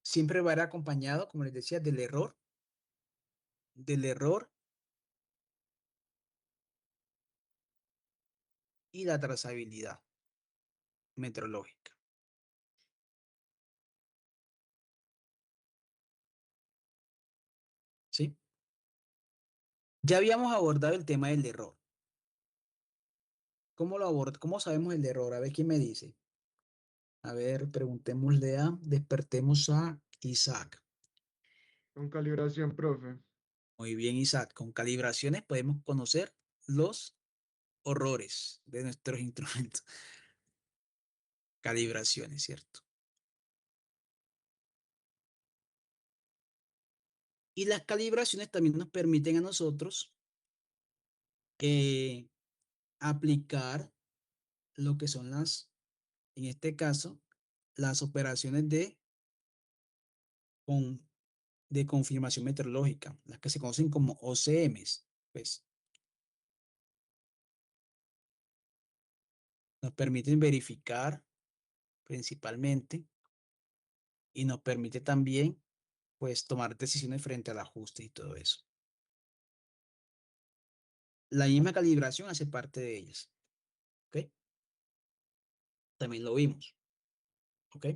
siempre va a ir acompañado, como les decía, del error y la trazabilidad metrológica. ¿Sí? Ya habíamos abordado el tema del error. ¿Cómo lo abordo? ¿Cómo sabemos el error? A ver quién me dice. A ver, despertemos a Isaac. Con calibración, profe. Muy bien, Isaac. Con calibraciones podemos conocer los horrores de nuestros instrumentos. Calibraciones, ¿cierto? Y las calibraciones también nos permiten a nosotros eh, aplicar lo que son en este caso, las operaciones con, de confirmación meteorológica, las que se conocen como OCMs. Pues nos permiten verificar principalmente y nos permite también pues tomar decisiones frente al ajuste y todo eso. La misma calibración hace parte de ellas, ¿ok? También lo vimos, ¿ok?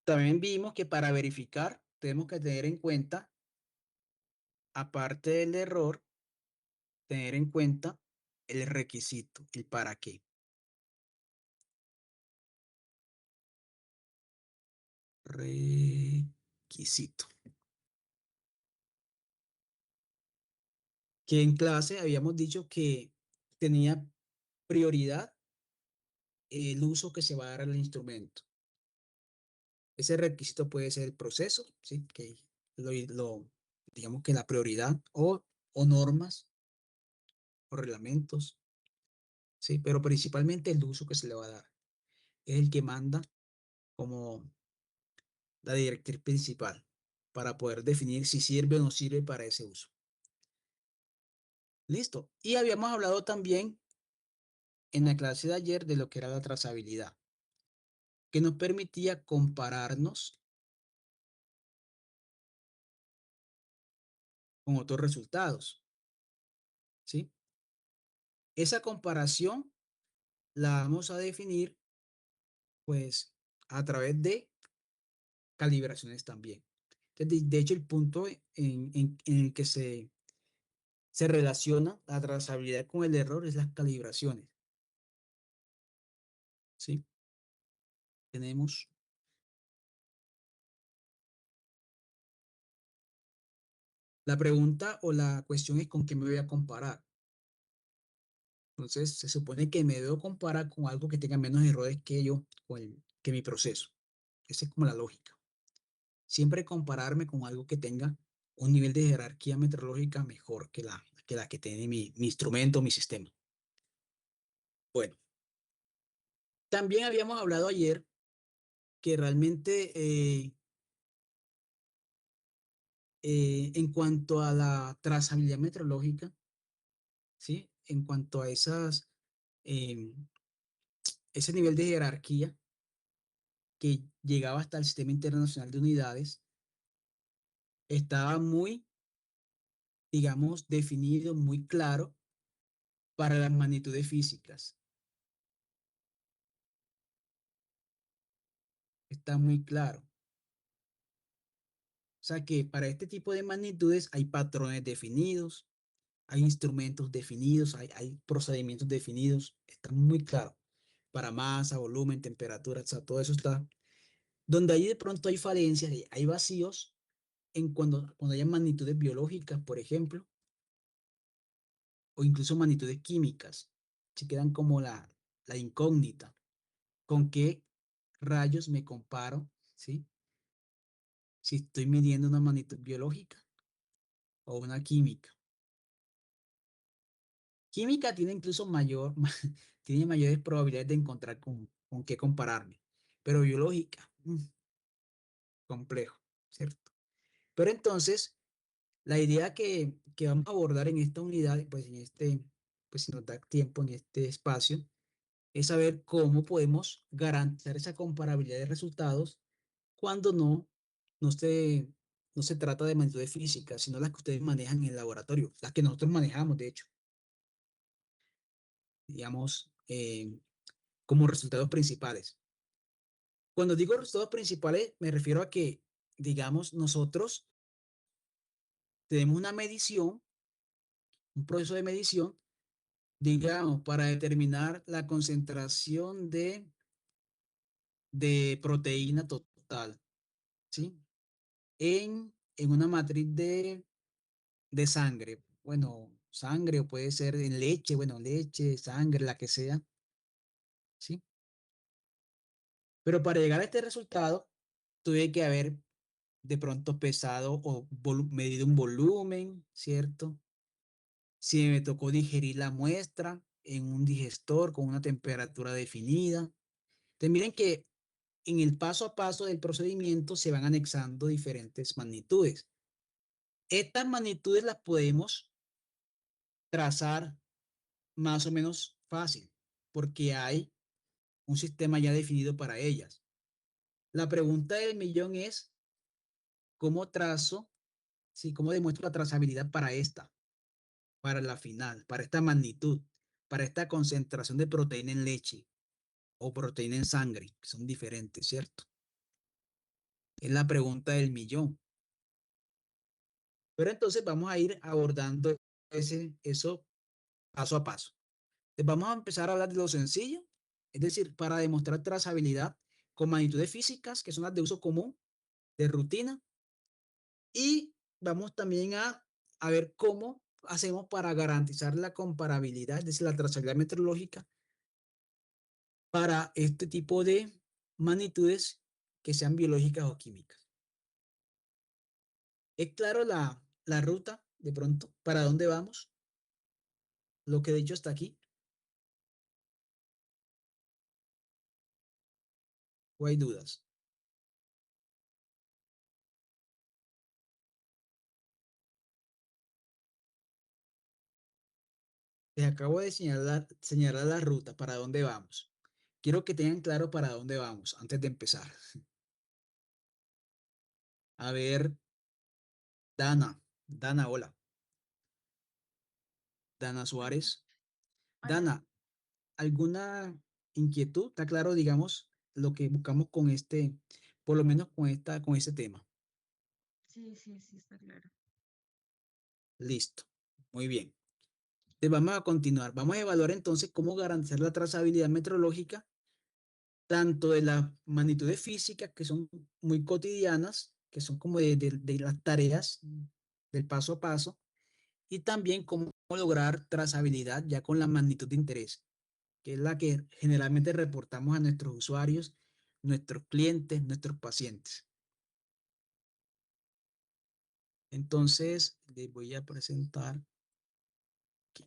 También vimos que para verificar tenemos que tener en cuenta, aparte del error, tener en cuenta el requisito, el para qué. Requisito. Que en clase habíamos dicho que tenía prioridad el uso que se va a dar al instrumento. Ese requisito puede ser el proceso, ¿sí? Que digamos que la prioridad o normas o reglamentos, ¿sí? Pero principalmente el uso que se le va a dar. Es el que manda como la directriz principal para poder definir si sirve o no sirve para ese uso. Listo. Y habíamos hablado también en la clase de ayer de lo que era la trazabilidad, que nos permitía compararnos con otros resultados, ¿sí? Esa comparación la vamos a definir, pues, a través de calibraciones también. Entonces, de hecho, el punto en el que se relaciona la trazabilidad con el error es las calibraciones, ¿sí? Tenemos la pregunta o la cuestión es con qué me voy a comparar. Entonces, se supone que me debo comparar con algo que tenga menos errores que yo, que mi proceso. Esa es como la lógica. Siempre compararme con algo que tenga un nivel de jerarquía meteorológica mejor que la que tiene mi instrumento, mi sistema. Bueno, también habíamos hablado ayer que realmente en cuanto a la trazabilidad meteorológica, ¿sí? En cuanto a eh, ese nivel de jerarquía que llegaba hasta el Sistema Internacional de Unidades, estaba muy, digamos, definido, muy claro para las magnitudes físicas. Está muy claro. O sea que para este tipo de magnitudes hay patrones definidos, hay instrumentos definidos, hay procedimientos definidos, está muy claro. Para masa, volumen, temperatura, o sea, todo eso está. Donde ahí de pronto hay falencias, hay vacíos, cuando hay magnitudes biológicas, por ejemplo, o incluso magnitudes químicas, se quedan como la incógnita. ¿Con qué rayos me comparo? ¿Sí? Si estoy midiendo una magnitud biológica o una química. Química tiene incluso tiene mayores probabilidades de encontrar con qué compararme, pero biológica, complejo, ¿cierto? Pero entonces, la idea que vamos a abordar en esta unidad, pues si nos da tiempo en este espacio, es saber cómo podemos garantizar esa comparabilidad de resultados cuando no se, no se trata de magnitudes físicas, sino las que ustedes manejan en el laboratorio, las que nosotros manejamos, de hecho, digamos, como resultados principales. Cuando digo resultados principales, me refiero a que, digamos, nosotros tenemos una medición, un proceso de medición, digamos, para determinar la concentración de proteína total, ¿sí? En una matriz de sangre. Bueno, sangre o puede ser en leche, bueno, leche, sangre, la que sea, ¿sí? Pero para llegar a este resultado, tuve que haber de pronto pesado o medido un volumen, ¿cierto? Si me tocó digerir la muestra en un digestor con una temperatura definida. Entonces, miren que en el paso a paso del procedimiento se van anexando diferentes magnitudes. Estas magnitudes las podemos trazar más o menos fácil, porque hay un sistema ya definido para ellas. La pregunta del millón es, ¿cómo trazo, sí, cómo demuestro la trazabilidad para esta, para la final, para esta magnitud, para esta concentración de proteína en leche o proteína en sangre, que son diferentes, ¿cierto? Es la pregunta del millón. Pero entonces vamos a ir abordando eso paso a paso. Entonces vamos a empezar a hablar de lo sencillo, es decir, para demostrar trazabilidad con magnitudes físicas, que son las de uso común, de rutina, y vamos también a ver cómo hacemos para garantizar la comparabilidad, es decir, la trazabilidad meteorológica para este tipo de magnitudes que sean biológicas o químicas. ¿Es claro la ruta de pronto? ¿Para dónde vamos? Lo que he dicho hasta aquí. ¿O hay dudas? Les acabo de señalar la ruta para dónde vamos. Quiero que tengan claro para dónde vamos antes de empezar. A ver, Dana, hola. Dana Hola, Suárez. hola. Dana, ¿alguna inquietud? ¿Está claro, digamos, lo que buscamos con por lo menos con este tema? Sí, sí, sí, está claro. Listo. Muy bien. Entonces vamos a continuar. Vamos a evaluar entonces cómo garantizar la trazabilidad meteorológica, tanto de las magnitudes físicas, que son muy cotidianas, que son como de las tareas del paso a paso, y también cómo lograr trazabilidad ya con la magnitud de interés, que es la que generalmente reportamos a nuestros usuarios, nuestros clientes, nuestros pacientes. Entonces, les voy a presentar aquí.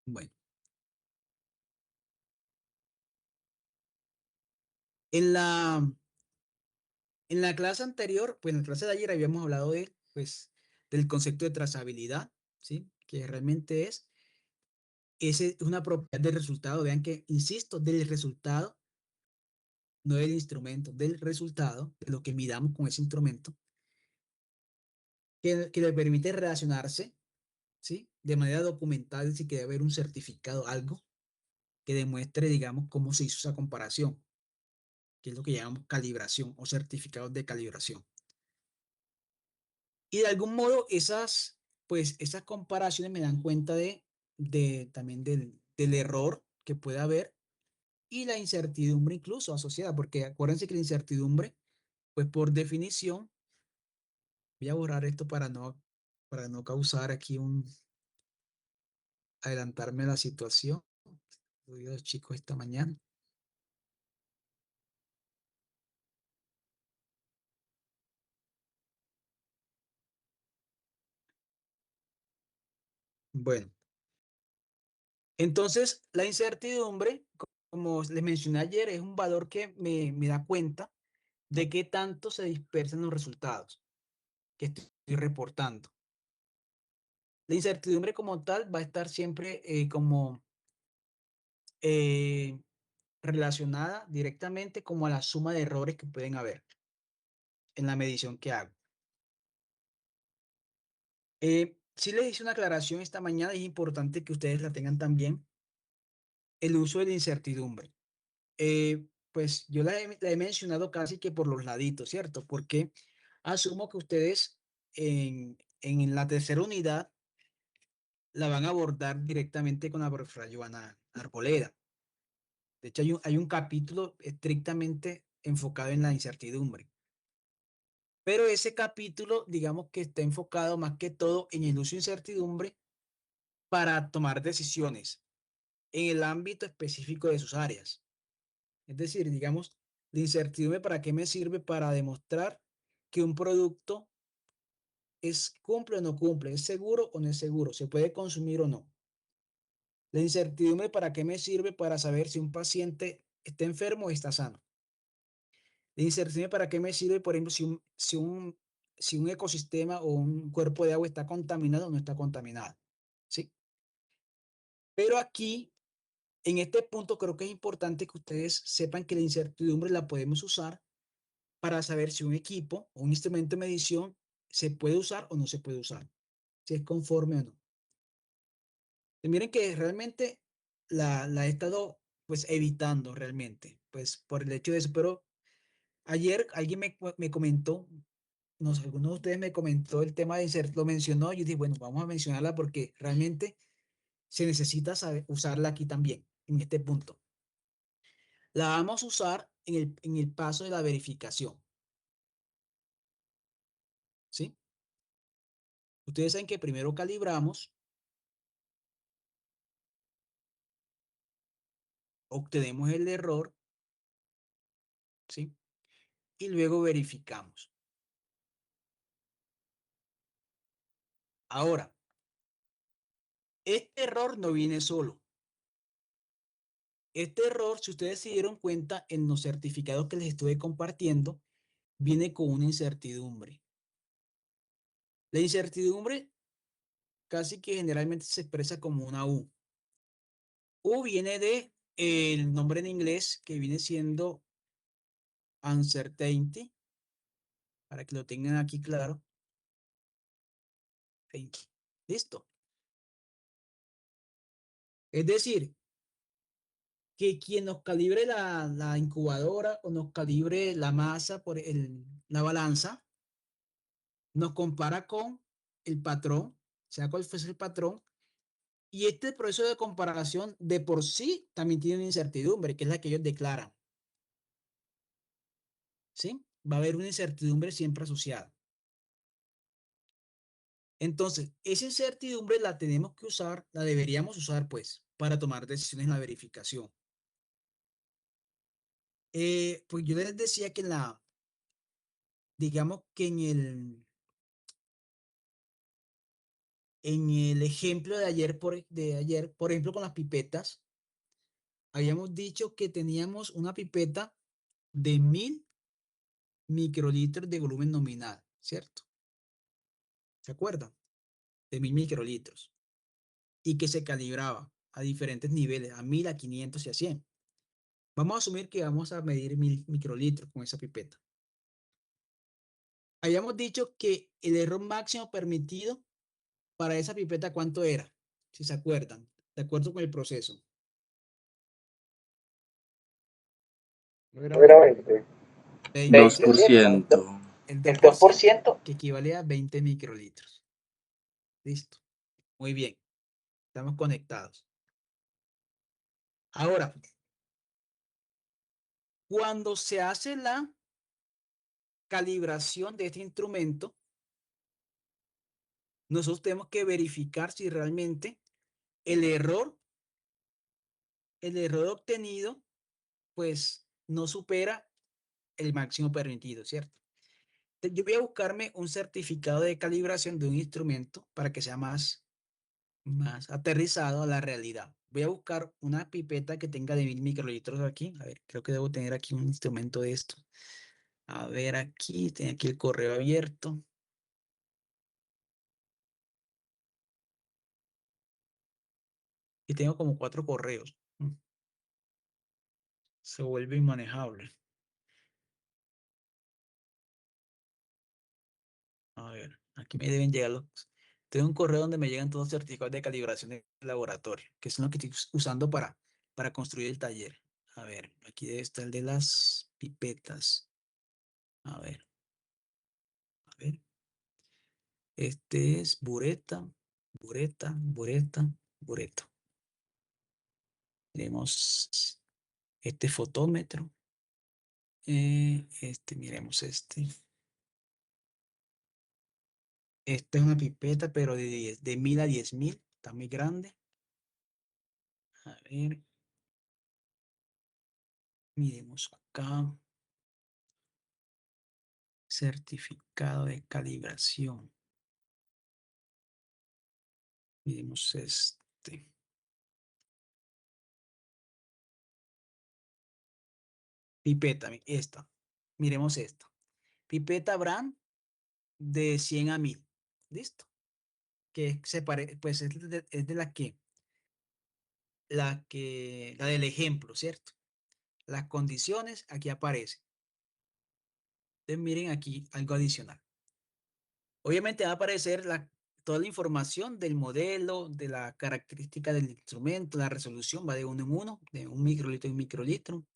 Bueno, en en la clase anterior, pues en la clase de ayer habíamos hablado pues, del concepto de trazabilidad, ¿sí? Que realmente es una propiedad del resultado. Vean que, insisto, del resultado, no del instrumento, del resultado, de lo que midamos con ese instrumento, que le permite relacionarse, ¿sí? De manera documental, si quiere haber un certificado, algo que demuestre, digamos, cómo se hizo esa comparación, que es lo que llamamos calibración o certificados de calibración. Y de algún modo pues, esas comparaciones me dan cuenta también del error que puede haber y la incertidumbre incluso asociada, porque acuérdense que la incertidumbre, pues por definición, voy a borrar esto para no causar aquí adelantarme a la situación. Lo digo a los chicos esta mañana. Bueno, entonces la incertidumbre, como les mencioné ayer, es un valor que me da cuenta de qué tanto se dispersan los resultados que estoy reportando. La incertidumbre como tal va a estar siempre como eh, relacionada directamente como a la suma de errores que pueden haber en la medición que hago. Sí les hice una aclaración esta mañana y es importante que ustedes la tengan también. El uso de la incertidumbre. Pues yo la he mencionado casi que por los laditos, ¿cierto? Porque asumo que ustedes en la tercera unidad la van a abordar directamente con la profesora Joana Arboleda. De hecho, hay un capítulo estrictamente enfocado en la incertidumbre. Pero ese capítulo, digamos que está enfocado más que todo en el uso de incertidumbre para tomar decisiones en el ámbito específico de sus áreas. Es decir, digamos, la incertidumbre para qué me sirve para demostrar que un producto cumple o no cumple, es seguro o no es seguro, se puede consumir o no. La incertidumbre para qué me sirve para saber si un paciente está enfermo o está sano. La incertidumbre para qué me sirve, por ejemplo, si un ecosistema o un cuerpo de agua está contaminado o no está contaminado. ¿Sí? Pero aquí, en este punto, creo que es importante que ustedes sepan que la incertidumbre la podemos usar para saber si un equipo o un instrumento de medición se puede usar o no se puede usar, si es conforme o no. Y miren que realmente la he estado pues evitando realmente, pues por el hecho de eso, pero ayer alguien me comentó, no sé, alguno de ustedes me comentó el tema de lo mencionó, y yo dije, bueno, vamos a mencionarla porque realmente se necesita saber, usarla aquí también, en este punto. La vamos a usar en el paso de la verificación, ¿sí? Ustedes saben que primero calibramos, obtenemos el error, ¿sí? Y luego verificamos. Ahora, este error no viene solo. Este error, si ustedes se dieron cuenta en los certificados que les estuve compartiendo, viene con una incertidumbre. La incertidumbre casi que generalmente se expresa como una U. U viene de el nombre en inglés que viene siendo uncertainty, para que lo tengan aquí claro. Listo. Es decir, que quien nos calibre la incubadora o nos calibre la masa por la balanza, nos compara con el patrón, sea cual fuese el patrón, y este proceso de comparación de por sí también tiene una incertidumbre, que es la que ellos declaran. ¿Sí? Va a haber una incertidumbre siempre asociada. Entonces, esa incertidumbre la tenemos que usar, la deberíamos usar, pues, para tomar decisiones en la verificación. Pues yo les decía que digamos que en el ejemplo de ayer, por ejemplo, con las pipetas, habíamos dicho que teníamos una pipeta de 1000 microlitros de volumen nominal, ¿cierto? ¿Se acuerdan? De 1000 microlitros. Y que se calibraba a diferentes niveles, a 1000, a 500 y a 100. Vamos a asumir que vamos a medir 1000 microlitros con esa pipeta. Habíamos dicho que el error máximo permitido para esa pipeta, ¿cuánto era? Si se acuerdan, de acuerdo con el proceso. No era No era 20. 20. 20, ¿cierto? 2%. El El 2%, 2%. que equivale a 20 microlitros. Listo. Muy bien. Estamos conectados. Ahora, cuando se hace la calibración de este instrumento, nosotros tenemos que verificar si realmente el error, el error obtenido, pues no supera el máximo permitido, ¿cierto? Yo voy a buscarme un certificado de calibración de un instrumento para que sea más aterrizado a la realidad. Voy a buscar una pipeta que tenga de 1000 microlitros aquí. A ver, creo que debo tener aquí un instrumento de esto. A ver, aquí, tengo aquí el correo abierto. y tengo como 4 correos. Se vuelve inmanejable. A ver, aquí me deben llegar los... Tengo un correo donde me llegan todos los certificados de calibración de laboratorio, que son los que estoy usando para construir el taller. A ver, aquí debe estar el de las pipetas. A ver, a ver. Este es bureta, bureta, bureta, bureta. Tenemos este fotómetro. Miremos este. Esta es una pipeta, pero de 1000 a 10.000. Está muy grande. A ver, miremos acá. Certificado de calibración. Miremos este. Pipeta, esta. Miremos esta. Pipeta Brand de 100 a 1000. ¿Listo? Que pues es de la del ejemplo, ¿cierto? Las condiciones aquí aparecen. Entonces miren aquí algo adicional. Obviamente va a aparecer toda la información del modelo, de la característica del instrumento, la resolución va de 1 en 1, de 1 microlitro en microlitro,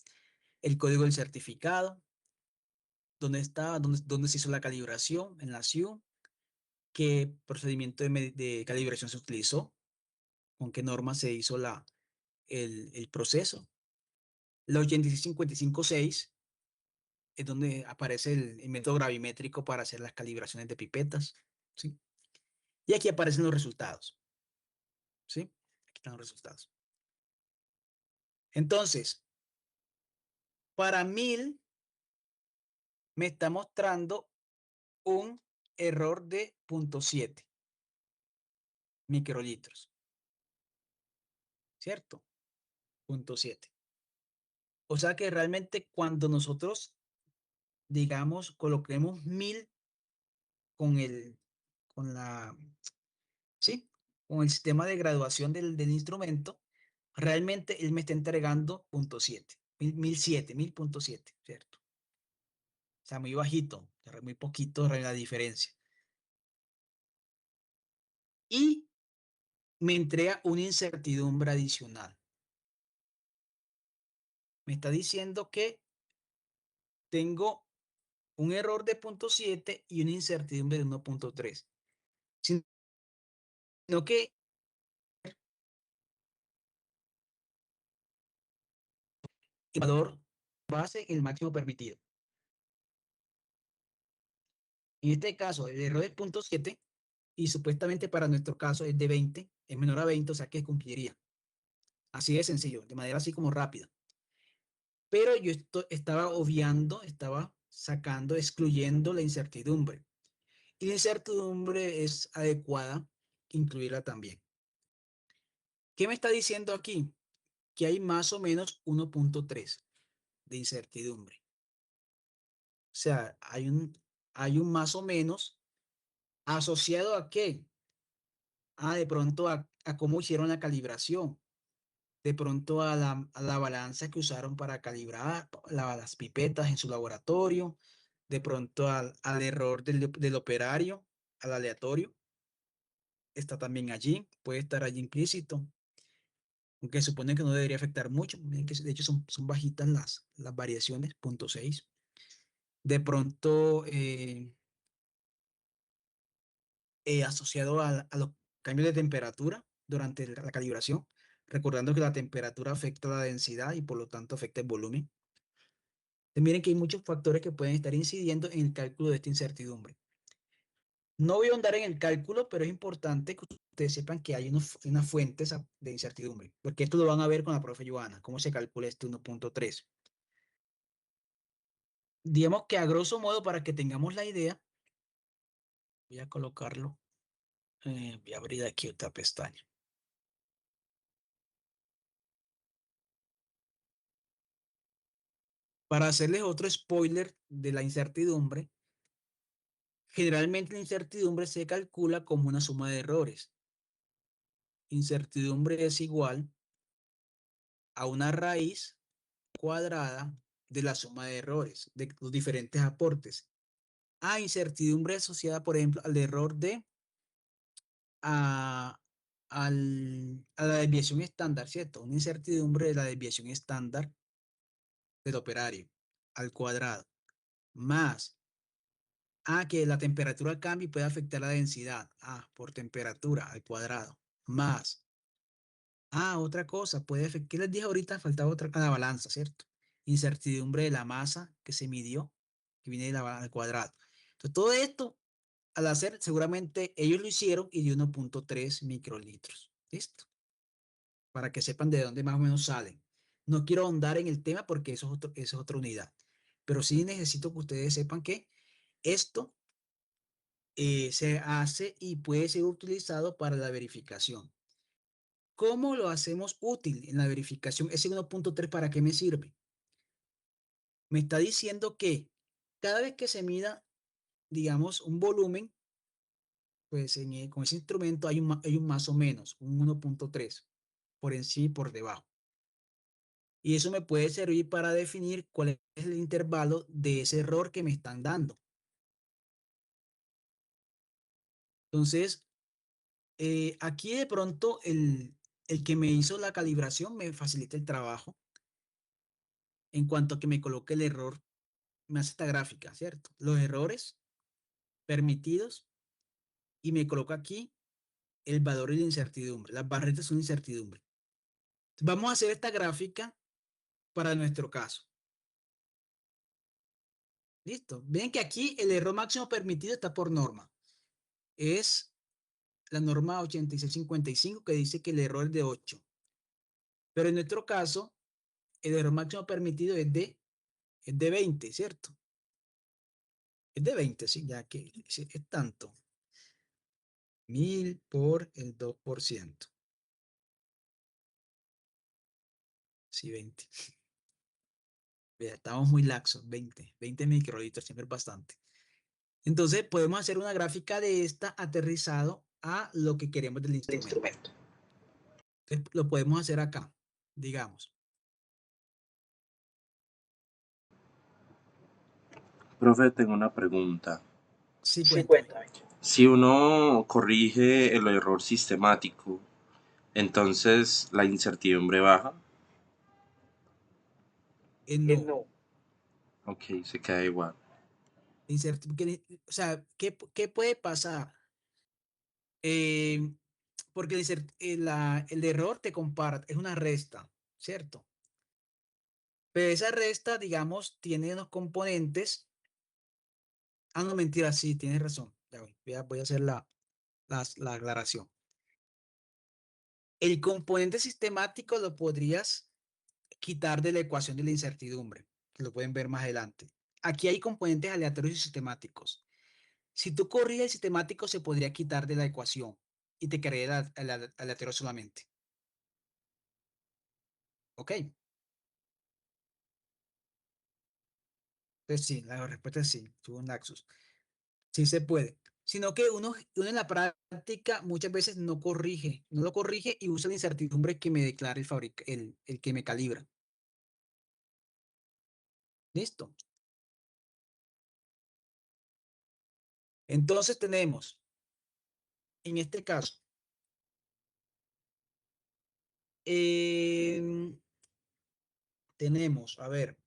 el código del certificado, dónde está, dónde se hizo la calibración en la SIU, qué procedimiento de calibración se utilizó, con qué norma se hizo el proceso. La 86556 es donde aparece el método gravimétrico para hacer las calibraciones de pipetas, ¿sí? Y aquí aparecen los resultados, ¿sí? Aquí están los resultados. Entonces, para 1000 me está mostrando un error de 0.7 microlitros, ¿cierto? 0.7. O sea que realmente cuando nosotros, digamos, coloquemos 1000 con con la, ¿sí? Con el sistema de graduación del instrumento, realmente él me está entregando 0.7, 1007, 1000.7, ¿cierto? O sea, muy bajito, muy poquito la diferencia. Y me entrega una incertidumbre adicional. Me está diciendo que tengo un error de 0.7 y una incertidumbre de 1.3. Sino que el valor base el máximo permitido. En este caso, el error es 0.7 y supuestamente para nuestro caso es de 20, es menor a 20, o sea que cumpliría. Así de sencillo, de manera así como rápida. Pero yo estaba obviando, estaba sacando, excluyendo la incertidumbre. Y la incertidumbre es adecuada incluirla también. ¿Qué me está diciendo aquí? Que hay más o menos 1.3 de incertidumbre. O sea, hay un más o menos asociado a qué? De pronto a cómo hicieron la calibración, de pronto a la balanza que usaron para calibrar las pipetas en su laboratorio, de pronto al error del operario, al aleatorio, está también allí, puede estar allí implícito, aunque supone que no debería afectar mucho, miren que de hecho son bajitas las variaciones, 0.6. De pronto, asociado a los cambios de temperatura durante la calibración, recordando que la temperatura afecta la densidad y por lo tanto afecta el volumen. Entonces, miren que hay muchos factores que pueden estar incidiendo en el cálculo de esta incertidumbre. No voy a ahondar en el cálculo, pero es importante que ustedes sepan que hay unas fuentes de incertidumbre, porque esto lo van a ver con la profe Joana, cómo se calcula este 1.3. Digamos que a grosso modo, para que tengamos la idea, voy a colocarlo, voy a abrir aquí otra pestaña. Para hacerles otro spoiler de la incertidumbre, generalmente la incertidumbre se calcula como una suma de errores. incertidumbre es igual a una raíz cuadrada de la suma de errores, de los diferentes aportes. Incertidumbre asociada, por ejemplo, al error de a, a la desviación estándar, ¿cierto? Una incertidumbre de la desviación estándar del operario al cuadrado, más que la temperatura cambie y puede afectar la densidad, por temperatura al cuadrado, más otra cosa, puede afectar, ¿qué les dije ahorita? Faltaba otra, la balanza, ¿cierto? Incertidumbre de la masa que se midió, que viene de la balanza al cuadrado. Entonces, todo esto, al hacer, seguramente ellos lo hicieron y dio 1.3 microlitros. ¿Listo? Para que sepan de dónde más o menos salen. No quiero ahondar en el tema porque eso es otra unidad. Pero sí necesito que ustedes sepan que esto se hace y puede ser utilizado para la verificación. ¿Cómo lo hacemos útil en la verificación? Ese 1.3, ¿para qué me sirve? Me está diciendo que cada vez que se mida, digamos, un volumen, pues con ese instrumento hay un más o menos, un 1.3, por encima y por debajo. Y eso me puede servir para definir cuál es el intervalo de ese error que me están dando. Entonces, aquí de pronto el que me hizo la calibración me facilita el trabajo en cuanto a que me coloque el error, me hace esta gráfica, ¿cierto? Los errores permitidos y me coloca aquí el valor y la incertidumbre. Las barretas son incertidumbre. Vamos a hacer esta gráfica para nuestro caso. ¿Listo? Ven que aquí el error máximo permitido está por norma. Es la norma 8655 que dice que el error es de 8. Pero en nuestro caso, el error máximo permitido es de 20, ¿cierto? Es de 20, sí, ya que es tanto. 1000 por el 2%. Sí, 20. Vea, estamos muy laxos, 20 microlitros, siempre es bastante. Entonces, podemos hacer una gráfica de esta aterrizado a lo que queremos del instrumento. Entonces, lo podemos hacer acá, digamos. Profe, tengo una pregunta. Sí, cuéntame. Si uno corrige el error sistemático, entonces la incertidumbre baja. No. Ok, se queda igual. O sea, ¿qué puede pasar? Porque el error te compara, es una resta, ¿cierto? Pero esa resta, digamos, tiene unos componentes. No, mentira, sí, tienes razón. Ya voy a hacer la aclaración. El componente sistemático lo podrías quitar de la ecuación de la incertidumbre, que lo pueden ver más adelante. Aquí hay componentes aleatorios y sistemáticos. Si tú corriges el sistemático, se podría quitar de la ecuación y te quedaría el aleatorio solamente. ¿Ok? Entonces sí, la respuesta es sí, tuvo un laxus. Sí se puede. Sino que uno en la práctica muchas veces no lo corrige y usa la incertidumbre que me declara el que me calibra. ¿Listo? Entonces tenemos, en este caso, tenemos, a ver,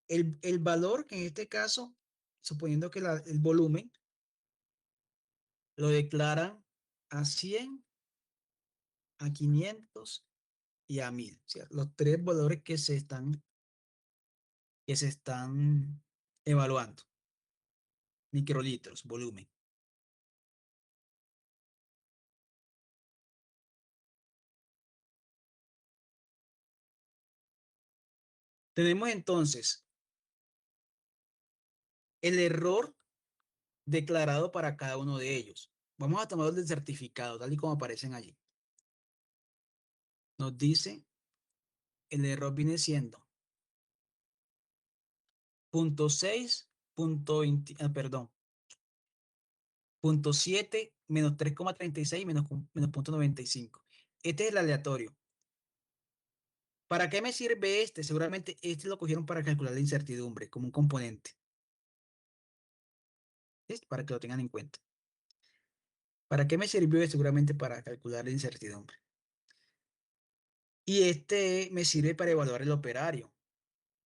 el valor que en este caso, suponiendo que el volumen lo declaran a 100, a 500 y a 1000. ¿Cierto? Los tres valores que se están evaluando. Microlitros, volumen. Tenemos entonces el error declarado para cada uno de ellos. Vamos a tomarlos del certificado, tal y como aparecen allí. Nos dice, el error viene siendo 0.6, perdón, 0.7 menos 3,36 menos 0.95. Este es el aleatorio. ¿Para qué me sirve este? Seguramente este lo cogieron para calcular la incertidumbre como un componente. ¿Listo? Para que lo tengan en cuenta. ¿Para qué me sirvió? Seguramente para calcular la incertidumbre. Y este me sirve para evaluar el operario.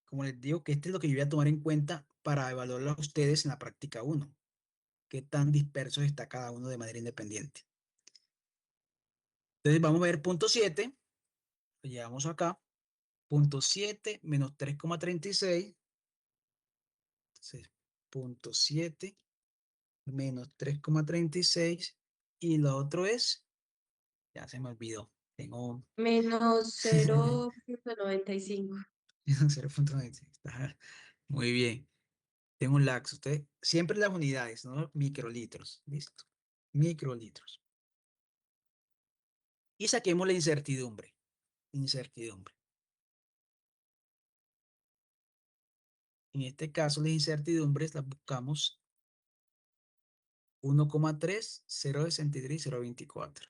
Como les digo, que este es lo que yo voy a tomar en cuenta para evaluarlo a ustedes en la práctica 1. Qué tan dispersos está cada uno de manera independiente. Entonces vamos a ver punto 7. Lo llevamos acá. Punto 7 menos 3,36. Entonces, punto 7 menos 3,36. Y lo otro es, ya se me olvidó. Tengo Menos 0.95. 0.96. Está muy bien. Tengo un laxo. Usted, siempre las unidades, ¿no? Microlitros. Listo. Microlitros. Y saquemos la incertidumbre. Incertidumbre. En este caso, las incertidumbres las buscamos 1,3, 0,63, 0,24.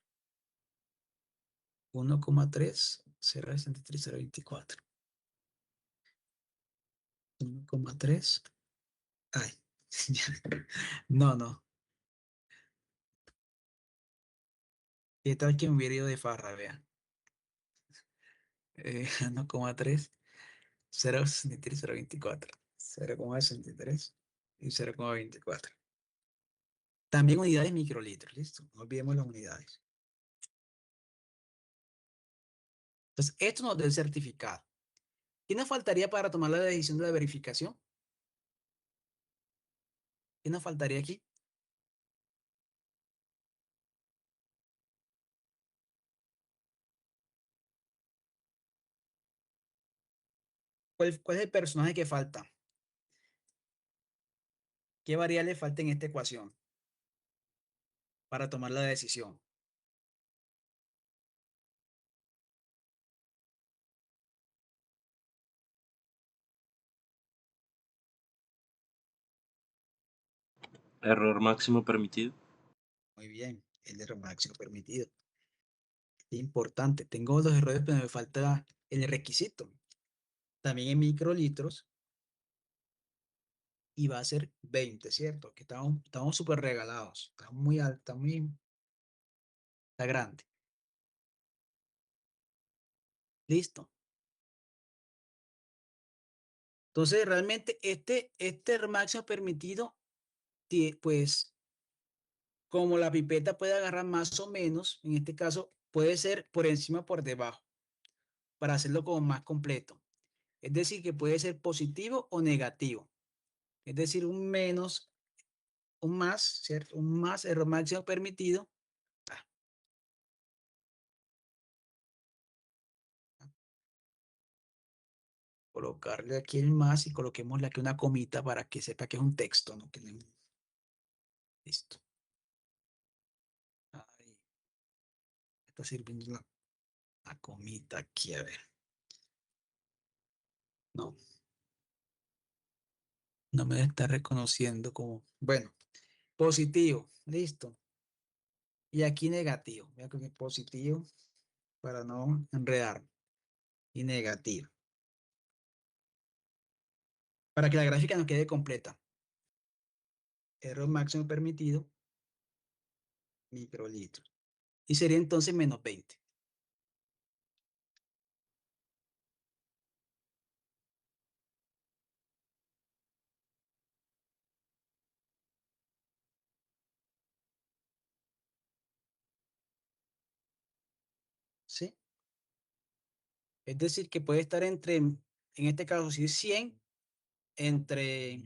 1,3, 0,63, 0,24. 1,3. Ay, no. ¿Qué tal que me hubiera ido de farra? Vean. 1,3, 0,63, 0,24. 0,63 y 0,24. También unidades microlitros, listo. No olvidemos las unidades. Entonces, esto nos da el certificado. ¿Qué nos faltaría para tomar la decisión de la verificación? ¿Qué nos faltaría aquí? ¿Cuál es el personaje que falta? ¿Qué variable falta en esta ecuación para tomar la decisión? Error máximo permitido. Muy bien, el error máximo permitido. Importante. Tengo los errores, pero me falta el requisito. También en microlitros. Y va a ser 20, ¿cierto? Que estamos súper regalados. Está muy alta, está grande. Listo. Entonces, realmente este error máximo permitido, pues, como la pipeta puede agarrar más o menos, en este caso, puede ser por encima o por debajo, para hacerlo como más completo. Es decir, que puede ser positivo o negativo. Es decir, un menos, un más, ¿cierto? Un más error máximo permitido. Colocarle aquí el más y coloquémosle aquí una comita para que sepa que es un texto, ¿no? Listo. Ahí está sirviendo la comita aquí, a ver. No me está reconociendo como, bueno, positivo, listo. Y aquí negativo, voy a poner positivo para no enredar. Y negativo. Para que la gráfica nos quede completa. Error máximo permitido, microlitros. Y sería entonces menos 20. ¿Sí? Es decir, que puede estar entre, en este caso, si es 100, entre...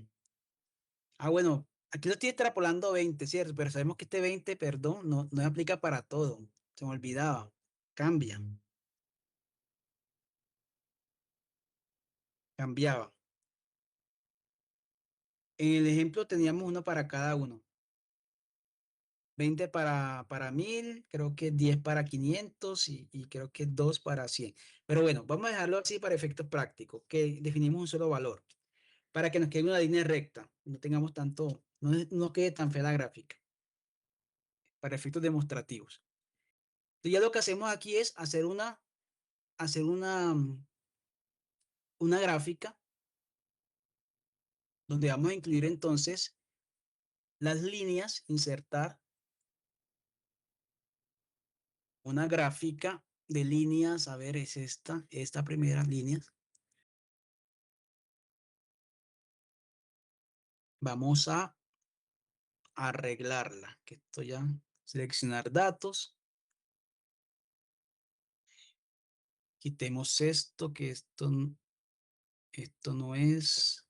bueno, aquí lo estoy extrapolando 20, ¿cierto? Pero sabemos que este 20, perdón, no aplica para todo. Se me olvidaba. Cambia. Cambiaba. En el ejemplo teníamos uno para cada uno. 20 para 1000, creo que 10 para 500 y creo que 2 para 100. Pero bueno, vamos a dejarlo así para efectos prácticos, que definimos un solo valor, para que nos quede una línea recta, no tengamos tanto, no nos quede tan fea la gráfica. para efectos demostrativos. Entonces ya lo que hacemos aquí es hacer una gráfica donde vamos a incluir entonces las líneas, insertar una gráfica de líneas, a ver, es esta primera línea. Vamos a arreglarla, que esto ya, seleccionar datos. Quitemos esto, que esto no es.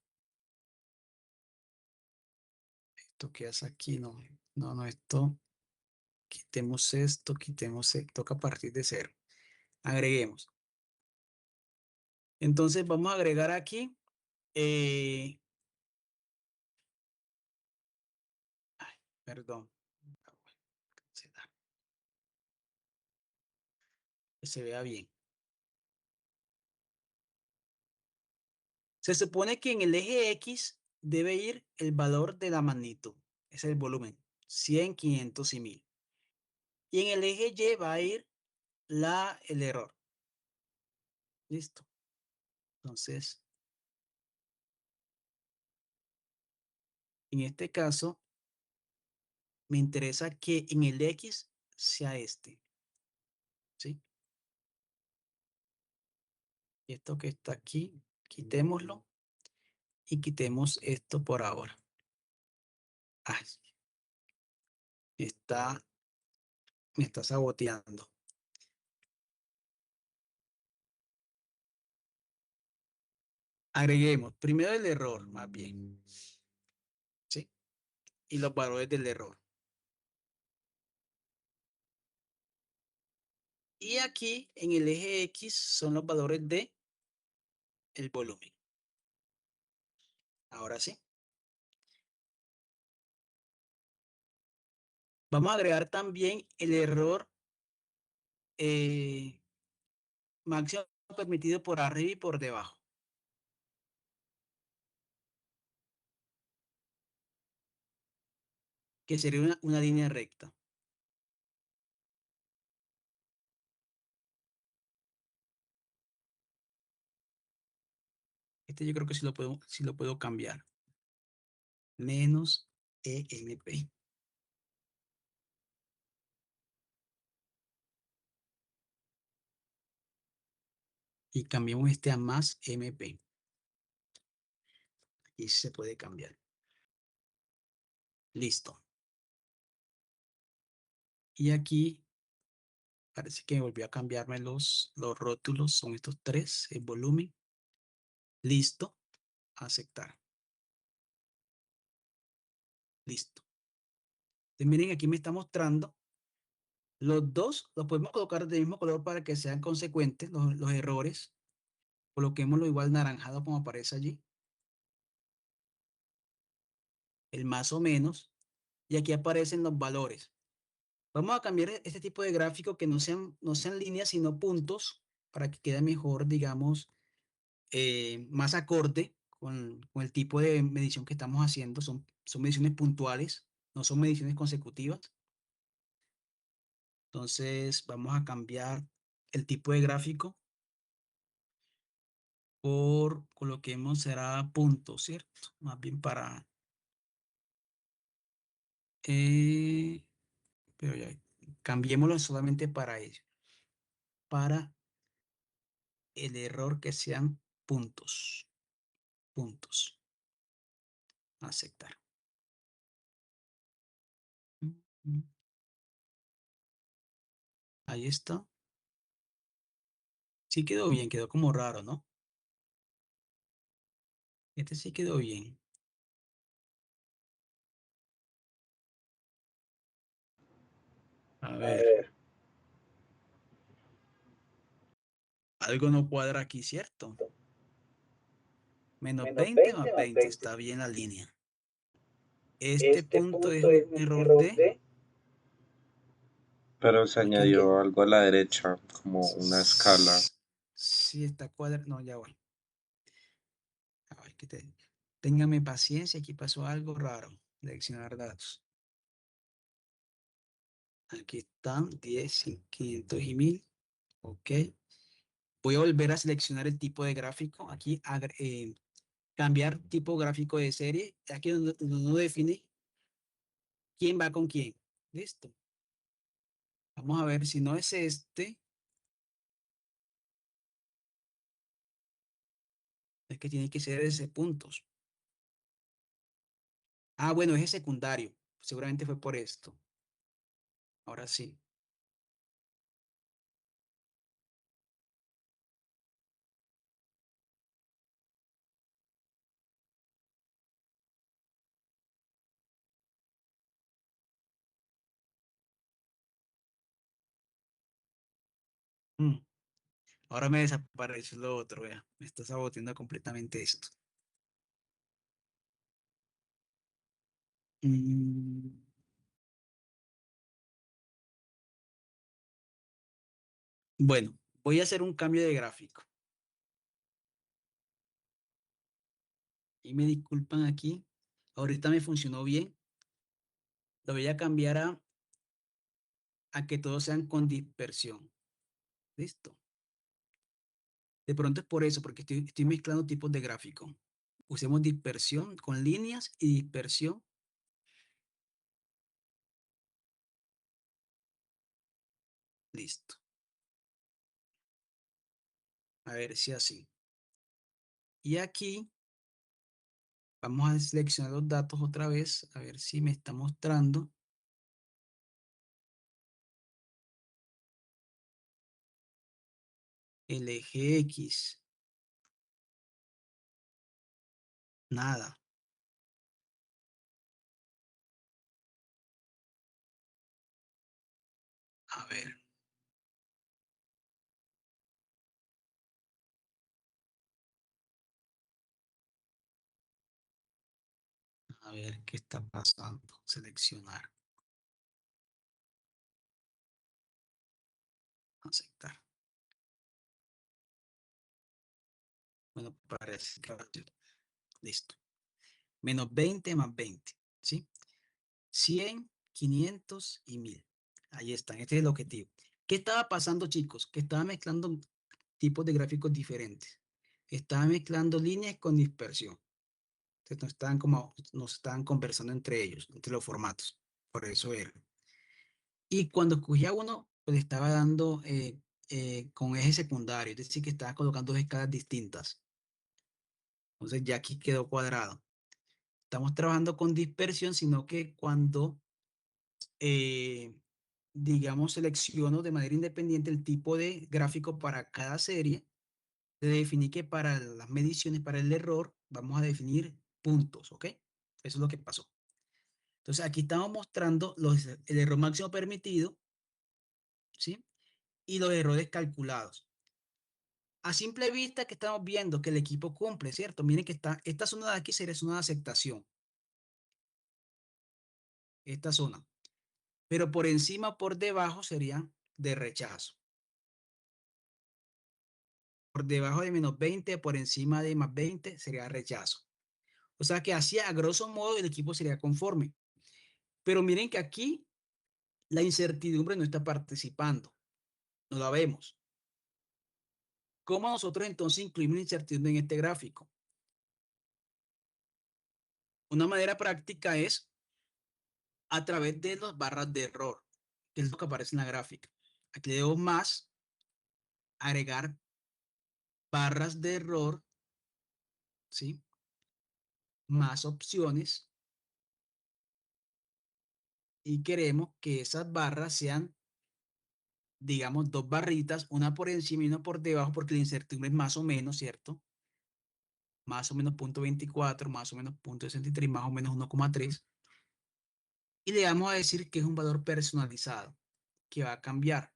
Esto que hace aquí, no, esto. Quitemos esto, toca partir de cero. Agreguemos. Entonces vamos a agregar aquí. Perdón. Que se vea bien. Se supone que en el eje X debe ir el valor de la magnitud. Ese es el volumen. 100, 500 y 1000. Y en el eje Y va a ir el error. Listo. Entonces, en este caso, me interesa que en el X sea este. ¿Sí? Y esto que está aquí, quitémoslo. Y quitemos esto por ahora. Ay, me está saboteando. Agreguemos primero el error, más bien. ¿Sí? Y los valores del error. Y aquí en el eje X son los valores de el volumen. Ahora sí. Vamos a agregar también el error máximo permitido por arriba y por debajo. Que sería una línea recta. Este yo creo que sí lo puedo cambiar. Menos EMP. Y cambiamos este a más MP. Y se puede cambiar. Listo. Y aquí parece que volvió a cambiarme los rótulos. Son estos tres, el volumen. Listo. Aceptar. Listo. Entonces, miren, aquí me está mostrando. Los dos los podemos colocar del mismo color para que sean consecuentes los errores. Coloquémoslo igual naranjado como aparece allí. El más o menos. Y aquí aparecen los valores. Vamos a cambiar este tipo de gráfico que no sean líneas, sino puntos, para que quede mejor, digamos, más acorde con el tipo de medición que estamos haciendo. Son mediciones puntuales, no son mediciones consecutivas. Entonces vamos a cambiar el tipo de gráfico por, coloquemos, será puntos, ¿cierto? Más bien para, pero ya, cambiémoslo solamente para ello. Para el error que sean puntos. Puntos. Aceptar. Ahí está. Sí quedó bien, quedó como raro, ¿no? Este sí quedó bien. A ver. Algo no cuadra aquí, ¿cierto? Menos 20 más 20. Está bien la línea. Este punto es un error de... Pero se Aquí, añadió algo a la derecha, como una escala. Sí, está cuadrado. No, ya voy. A ver, téngame paciencia. Aquí pasó algo raro. Seleccionar datos. Aquí están 10, 500 y 1000. Ok. Voy a volver a seleccionar el tipo de gráfico. Aquí cambiar tipo gráfico de serie. Aquí donde uno define quién va con quién. Listo. Vamos a ver si no es este. Es que tiene que ser ese puntos. Ah, bueno, es el secundario. Seguramente fue por esto. Ahora sí. Mm, Ahora me desapareció lo otro, vea. Me está saboteando completamente esto. Mm, Bueno, voy a hacer un cambio de gráfico. Y me disculpan aquí. Ahorita me funcionó bien. Lo voy a cambiar a que todos sean con dispersión. Listo. De pronto es por eso, porque estoy mezclando tipos de gráfico. Usemos dispersión con líneas y dispersión. Listo. A ver si así. Y aquí vamos a seleccionar los datos otra vez. A ver si me está mostrando. El eje X. Nada. A ver. A ver qué está pasando. Seleccionar. Aceptar. Bueno, parece que va a ser. Listo. Menos 20 más 20. ¿Sí? 100, 500 y 1000. Ahí están. Este es el objetivo. ¿Qué estaba pasando, chicos? Que estaba mezclando tipos de gráficos diferentes. Estaba mezclando líneas con dispersión. Entonces nos estaban conversando entre ellos, entre los formatos. Por eso era. Y cuando escogía uno, pues le estaba dando con eje secundario, es decir, que estaba colocando dos escalas distintas. Entonces ya aquí quedó cuadrado. Estamos trabajando con dispersión, sino que cuando, eh, digamos, selecciono de manera independiente el tipo de gráfico para cada serie, de definir que para las mediciones, para el error, vamos a definir puntos, ¿ok? Eso es lo que pasó. Entonces aquí estamos mostrando el error máximo permitido, ¿sí? Y los errores calculados. A simple vista que estamos viendo que el equipo cumple, ¿cierto? Miren que esta zona de aquí sería zona de aceptación, esta zona. Pero por encima o por debajo serían de rechazo. Por debajo de menos 20, por encima de más 20 sería rechazo. O sea que así a grosso modo el equipo sería conforme. Pero miren que aquí la incertidumbre no está participando. No la vemos. ¿Cómo nosotros entonces incluimos la incertidumbre en este gráfico? Una manera práctica es a través de las barras de error, que es lo que aparece en la gráfica. Aquí le debo más, agregar barras de error, ¿sí? Más opciones y queremos que esas barras sean, digamos, dos barritas, una por encima y una por debajo, porque la incertidumbre es más o menos, ¿cierto? Más o menos 0.24, más o menos 0.63, más o menos 1,3. Y le vamos a decir que es un valor personalizado, que va a cambiar.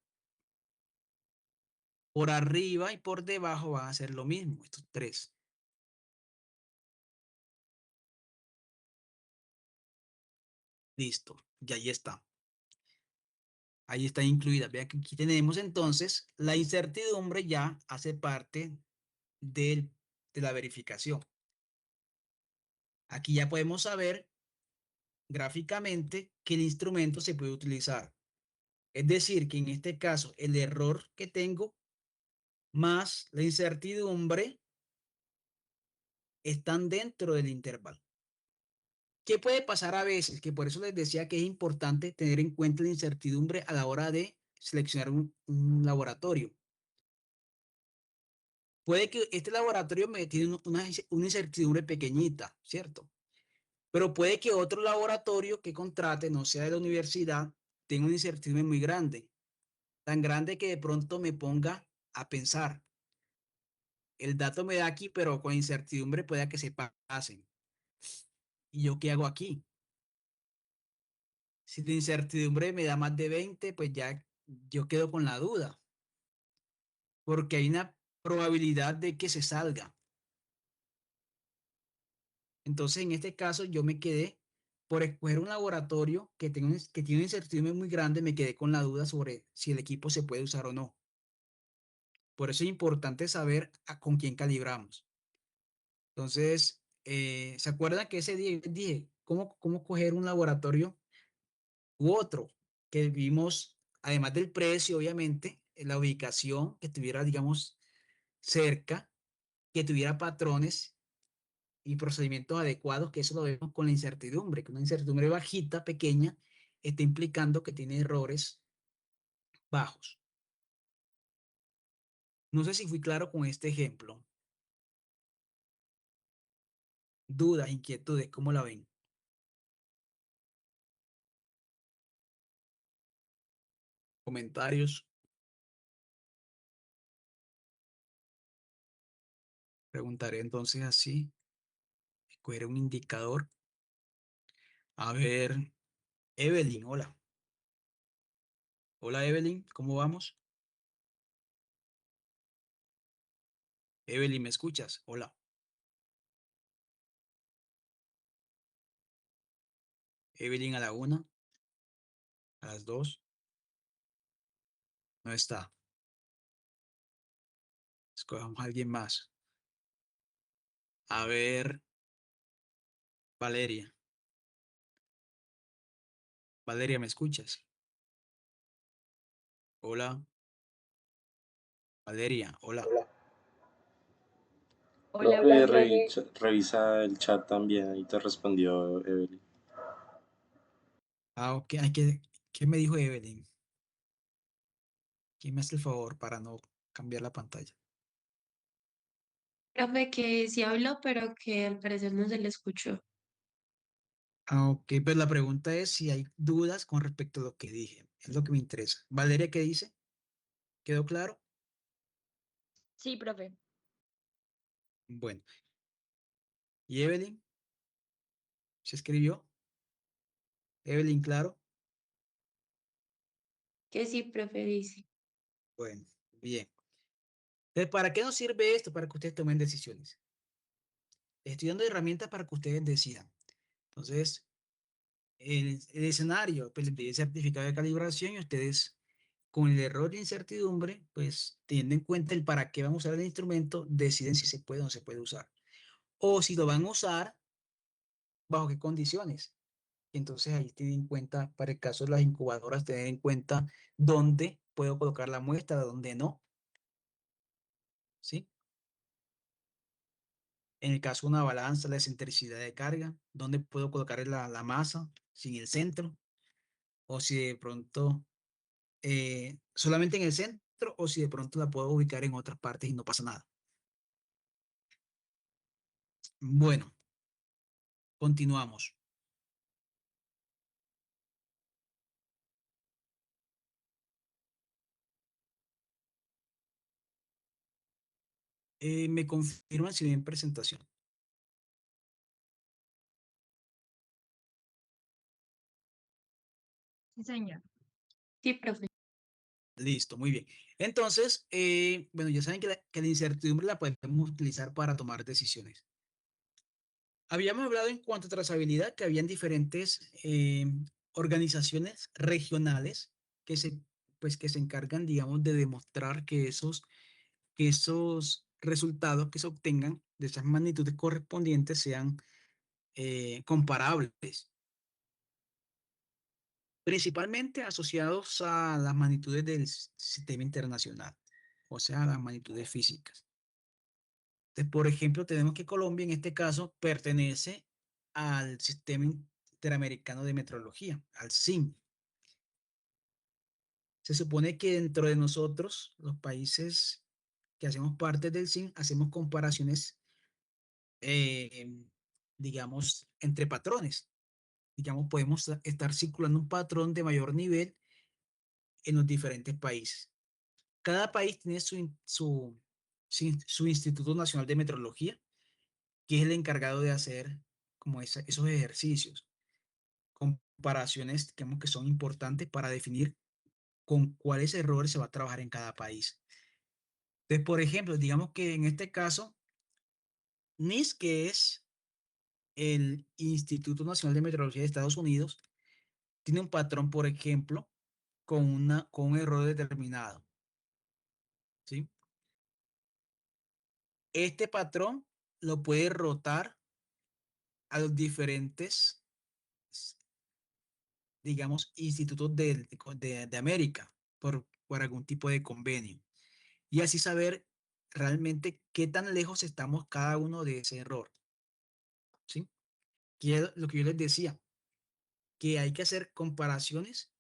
Por arriba y por debajo van a ser lo mismo, estos tres. Listo, y ahí está. Ahí está incluida. Vean que aquí tenemos entonces la incertidumbre ya hace parte de la verificación. Aquí ya podemos saber gráficamente que el instrumento se puede utilizar. Es decir, que en este caso el error que tengo más la incertidumbre están dentro del intervalo. ¿Qué puede pasar a veces? Que por eso les decía que es importante tener en cuenta la incertidumbre a la hora de seleccionar un laboratorio. Puede que este laboratorio me tiene una incertidumbre pequeñita, ¿cierto? Pero puede que otro laboratorio que contrate, no sea de la universidad, tenga una incertidumbre muy grande, tan grande que de pronto me ponga a pensar. El dato me da aquí, pero con incertidumbre puede que se pasen. ¿Y yo qué hago aquí? Si la incertidumbre me da más de 20, pues ya yo quedo con la duda, porque hay una probabilidad de que se salga. Entonces, en este caso, yo me quedé por escoger un laboratorio que tiene una incertidumbre muy grande, me quedé con la duda sobre si el equipo se puede usar o no. Por eso es importante saber con quién calibramos. Entonces, ¿se acuerdan que ese día dije cómo coger un laboratorio u otro que vimos, además del precio, obviamente, la ubicación, que estuviera, digamos, cerca, que tuviera patrones y procedimientos adecuados, que eso lo vemos con la incertidumbre, que una incertidumbre bajita, pequeña, está implicando que tiene errores bajos. No sé si fui claro con este ejemplo. Dudas, inquietudes, ¿cómo la ven? Comentarios. Preguntaré entonces así. Escoger un indicador. A ver, Evelyn, hola. Hola Evelyn, ¿cómo vamos? Evelyn, ¿me escuchas? Hola. Evelyn a la 1, a las 2. No está. Escogamos a alguien más. A ver, Valeria. Valeria, ¿me escuchas? Hola. Valeria, hola. Hola, Profe, profe. revisa el chat también, ahí te respondió Evelyn. Ah, ok. ¿Qué me dijo Evelyn? ¿Quién me hace el favor para no cambiar la pantalla? Profe, que sí habló, pero que al parecer no se le escuchó. Ah, ok, pues la pregunta es si hay dudas con respecto a lo que dije. Es lo que me interesa. Valeria, ¿qué dice? ¿Quedó claro? Sí, profe. Bueno. ¿Y Evelyn? ¿Se escribió? Evelyn, claro. Que sí, profe, dice. Bueno, bien. Entonces, ¿para qué nos sirve esto? Para que ustedes tomen decisiones. Estoy dando herramientas para que ustedes decidan. Entonces, el escenario, pues les pide certificado de calibración y ustedes, con el error de incertidumbre, pues teniendo en cuenta el para qué van a usar el instrumento, deciden si se puede o no se puede usar. O si lo van a usar, bajo qué condiciones. Entonces, ahí tienen en cuenta, para el caso de las incubadoras, tener en cuenta dónde puedo colocar la muestra, dónde no. ¿Sí? En el caso de una balanza, la excentricidad de carga, dónde puedo colocar la masa, sin el centro, o si de pronto solamente en el centro, o si de pronto la puedo ubicar en otras partes y no pasa nada. Bueno, continuamos. Me confirman si ven presentación. Sí, señor. Sí, profe. Listo, muy bien. Entonces, bueno, ya saben que la incertidumbre la podemos utilizar para tomar decisiones. Habíamos hablado en cuanto a trazabilidad que habían diferentes organizaciones regionales que se encargan, digamos, de demostrar que esos resultados que se obtengan de esas magnitudes correspondientes sean comparables. principalmente asociados a las magnitudes del sistema internacional, o sea, a las magnitudes físicas. Entonces, por ejemplo, tenemos que Colombia en este caso pertenece al Sistema Interamericano de Metrología, al SIM. Se supone que dentro de nosotros, los países que hacemos parte del SIM, hacemos comparaciones, eh, digamos, entre patrones. Digamos, podemos estar circulando un patrón de mayor nivel en los diferentes países. Cada país tiene su Instituto Nacional de Metrología, que es el encargado de hacer como esos ejercicios, comparaciones, digamos, que son importantes para definir con cuáles errores se va a trabajar en cada país. Entonces, por ejemplo, digamos que en este caso, NIST, que es el Instituto Nacional de Metrología de Estados Unidos, tiene un patrón, por ejemplo, con un error determinado, ¿sí? Este patrón lo puede rotar a los diferentes, digamos, institutos de América por algún tipo de convenio. Y así saber realmente qué tan lejos estamos cada uno de ese error, ¿sí? Que es lo que yo les decía, que hay que hacer comparaciones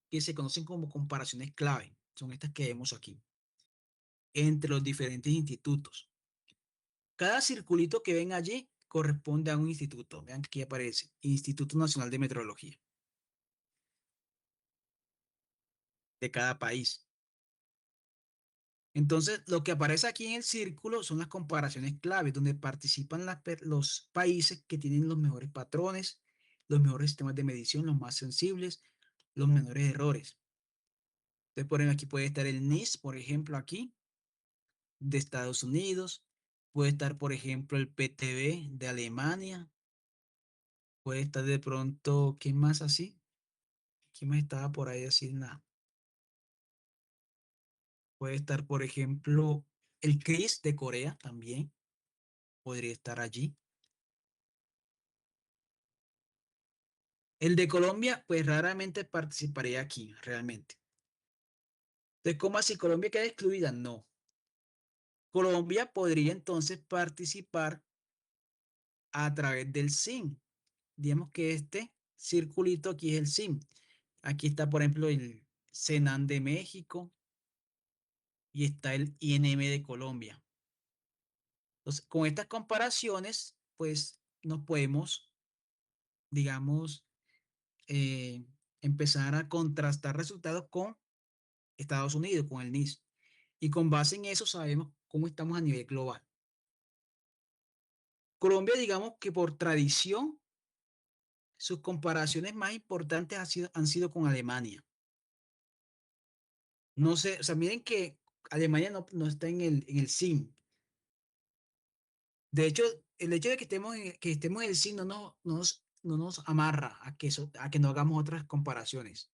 que se conocen como comparaciones clave. Son estas que vemos aquí, entre los diferentes institutos. Cada circulito que ven allí corresponde a un instituto. Vean que aquí aparece Instituto Nacional de Metrología de cada país. Entonces, lo que aparece aquí en el círculo son las comparaciones claves, donde participan los países que tienen los mejores patrones, los mejores sistemas de medición, los más sensibles, los menores errores. Entonces, por ejemplo, aquí puede estar el NIST, por ejemplo, aquí, de Estados Unidos. Puede estar, por ejemplo, el PTB de Alemania. Puede estar de pronto, ¿qué más así? ¿Quién más estaba por ahí así? Nada. Puede estar, por ejemplo, el CRIS de Corea también. Podría estar allí. El de Colombia, pues raramente participaría aquí, realmente. Entonces, ¿cómo así? ¿Colombia queda excluida? No. Colombia podría entonces participar a través del SIM. Digamos que este circulito aquí es el SIM. Aquí está, por ejemplo, el Senan de México y está el INM de Colombia. Entonces, con estas comparaciones, pues nos podemos, digamos, eh, empezar a contrastar resultados con Estados Unidos, con el NIST. Y con base en eso sabemos cómo estamos a nivel global. Colombia, digamos que por tradición, sus comparaciones más importantes han sido con Alemania. No sé, o sea, miren que Alemania no está en el SIM. De hecho, el hecho de que estemos en el SIM no nos amarra a que no hagamos otras comparaciones.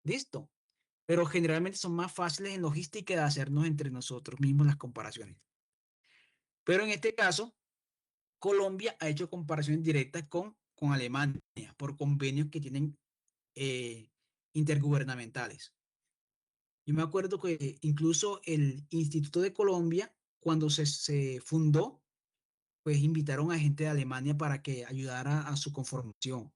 ¿Listo? Pero generalmente son más fáciles en logística de hacernos entre nosotros mismos las comparaciones. Pero en este caso, Colombia ha hecho comparaciones directas con Alemania por convenios que tienen eh, intergubernamentales. Yo me acuerdo que incluso el Instituto de Colombia, cuando se fundó, pues invitaron a gente de Alemania para que ayudara a su conformación. O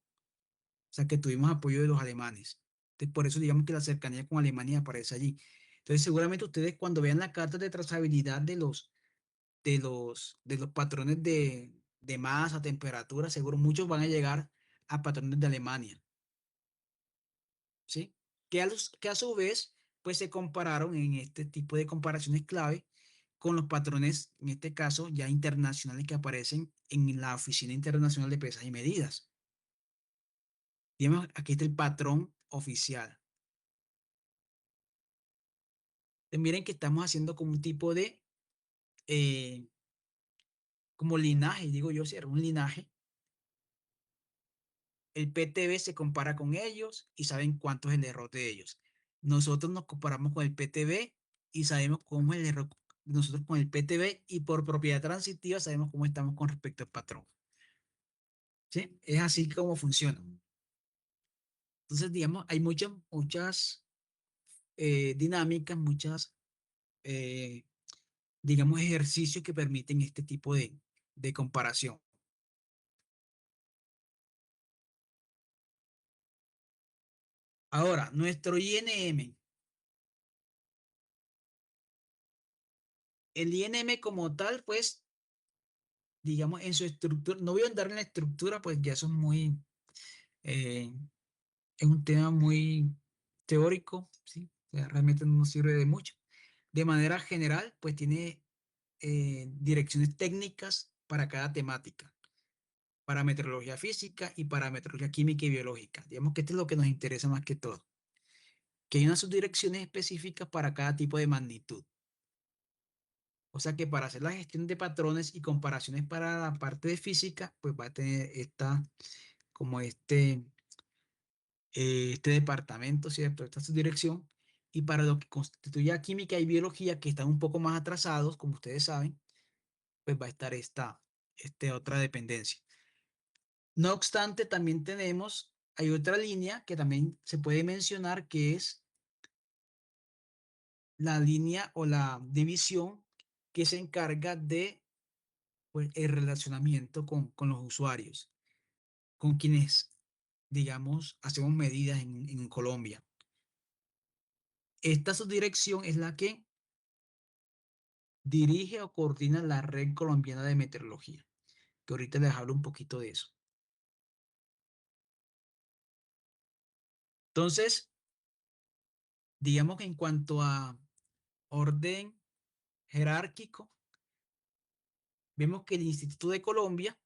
sea, que tuvimos apoyo de los alemanes. Entonces, por eso digamos que la cercanía con Alemania aparece allí. Entonces, seguramente ustedes cuando vean la carta de trazabilidad de los patrones de masa, temperatura, seguro muchos van a llegar a patrones de Alemania, ¿sí? Que a su vez, pues se compararon en este tipo de comparaciones clave con los patrones, en este caso, ya internacionales que aparecen en la Oficina Internacional de Pesas y Medidas. Digamos, aquí está el patrón oficial. Miren que estamos haciendo como un tipo de, eh, como linaje, digo yo, si era un linaje. El PTB se compara con ellos y saben cuánto es el error de ellos. Nosotros nos comparamos con el PTB y sabemos cómo es el error de nosotros con el PTB y por propiedad transitiva sabemos cómo estamos con respecto al patrón. ¿Sí? Es así como funciona. Entonces, digamos, hay muchas dinámicas, eh, digamos, ejercicios que permiten este tipo de comparación. Ahora, nuestro INM. El INM como tal, pues, digamos, en su estructura, no voy a andar en la estructura, pues ya eso eh, es un tema muy teórico, ¿sí? O sea, realmente no nos sirve de mucho. De manera general, pues tiene direcciones técnicas para cada temática, para meteorología física y para meteorología química y biológica. Digamos que esto es lo que nos interesa más que todo, que hay unas subdirecciones específicas para cada tipo de magnitud. O sea que para hacer la gestión de patrones y comparaciones para la parte de física, pues va a tener como este departamento, ¿cierto? Esta subdirección. Y para lo que constituye química y biología, que están un poco más atrasados, como ustedes saben, pues va a estar esta otra dependencia. No obstante, también hay otra línea que también se puede mencionar, que es la línea o la división que se encarga de, pues, el relacionamiento con los usuarios, con quienes, digamos, hacemos medidas en Colombia. Esta subdirección es la que dirige o coordina la Red Colombiana de Meteorología, que ahorita les hablo un poquito de eso. Entonces, digamos que en cuanto a orden jerárquico, vemos que el Instituto de Colombia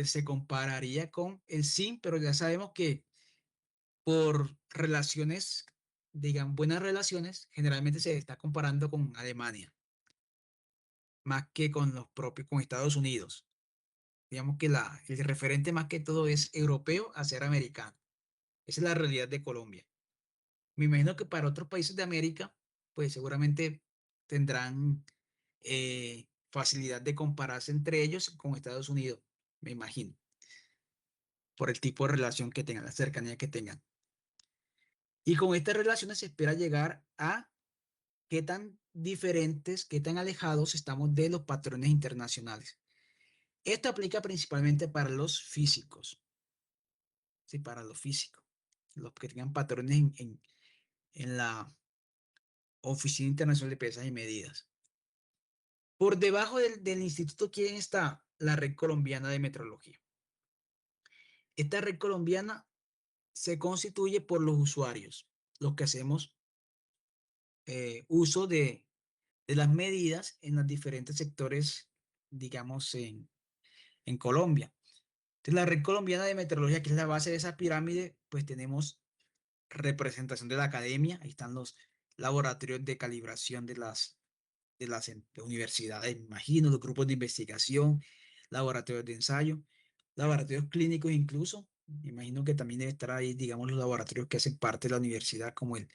se compararía con el SIN, pero ya sabemos que por relaciones, digan buenas relaciones, generalmente se está comparando con Alemania, más que con con Estados Unidos. Digamos que el referente más que todo es europeo a ser americano. Esa es la realidad de Colombia. Me imagino que para otros países de América, pues seguramente tendrán facilidad de compararse entre ellos con Estados Unidos, me imagino, por el tipo de relación que tengan, la cercanía que tengan. Y con estas relaciones se espera llegar a qué tan diferentes, qué tan alejados estamos de los patrones internacionales. Esto aplica principalmente para los físicos, sí, para los físicos, los que tengan patrones en la Oficina Internacional de Pesas y Medidas. Por debajo del instituto, ¿quién está? La Red Colombiana de Metrología. Esta red colombiana se constituye por los usuarios, los que hacemos uso de las medidas en los diferentes sectores, digamos, en Colombia. Entonces, la Red Colombiana de Meteorología, que es la base de esa pirámide, pues tenemos representación de la academia, ahí están los laboratorios de calibración de universidades, me imagino, los grupos de investigación, laboratorios de ensayo, laboratorios clínicos incluso, me imagino que también debe estar ahí, digamos, los laboratorios que hacen parte de la universidad, como el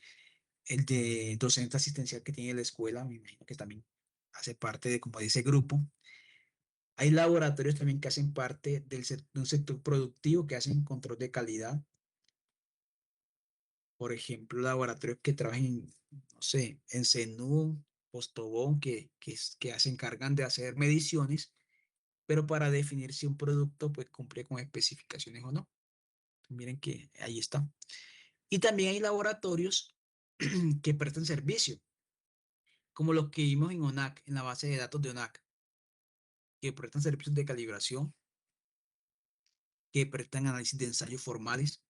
de docente asistencial que tiene la escuela, me imagino que también hace parte de como de ese grupo. Hay laboratorios también que hacen parte de un sector productivo que hacen control de calidad. Por ejemplo, laboratorios que trabajan, no sé, en CENU, Postobón, que se encargan de hacer mediciones, pero para definir si un producto pues cumple con especificaciones o no. Miren que ahí está. Y también hay laboratorios que prestan servicio, como los que vimos en ONAC, en la base de datos de ONAC, que prestan servicios de calibración, que prestan análisis de ensayos formales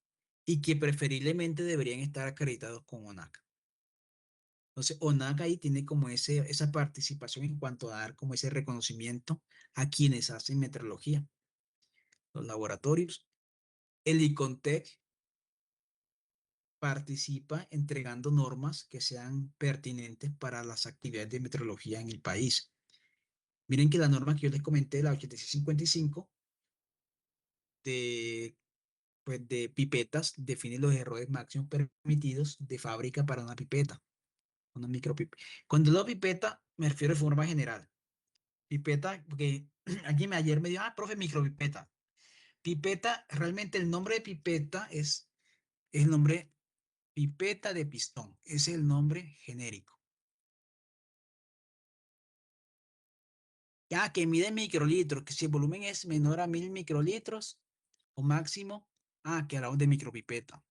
y que preferiblemente deberían estar acreditados con ONAC. Entonces, ONAC ahí tiene como esa participación en cuanto a dar como ese reconocimiento a quienes hacen metrología, los laboratorios. El ICONTEC participa entregando normas que sean pertinentes para las actividades de metrología en el país. Miren que la norma que yo les comenté, la 8655, de, pues de pipetas, define los errores máximos permitidos de fábrica para una pipeta, una micropipeta. Cuando digo pipeta, me refiero de forma general. Pipeta, porque ayer me dijo, profe, micropipeta. Pipeta, realmente el nombre de pipeta es Es el nombre pipeta de pistón. Ese es el nombre genérico. Ya que mide microlitros, que si el volumen es menor a 1000 microlitros o máximo, que hablamos de micropipeta.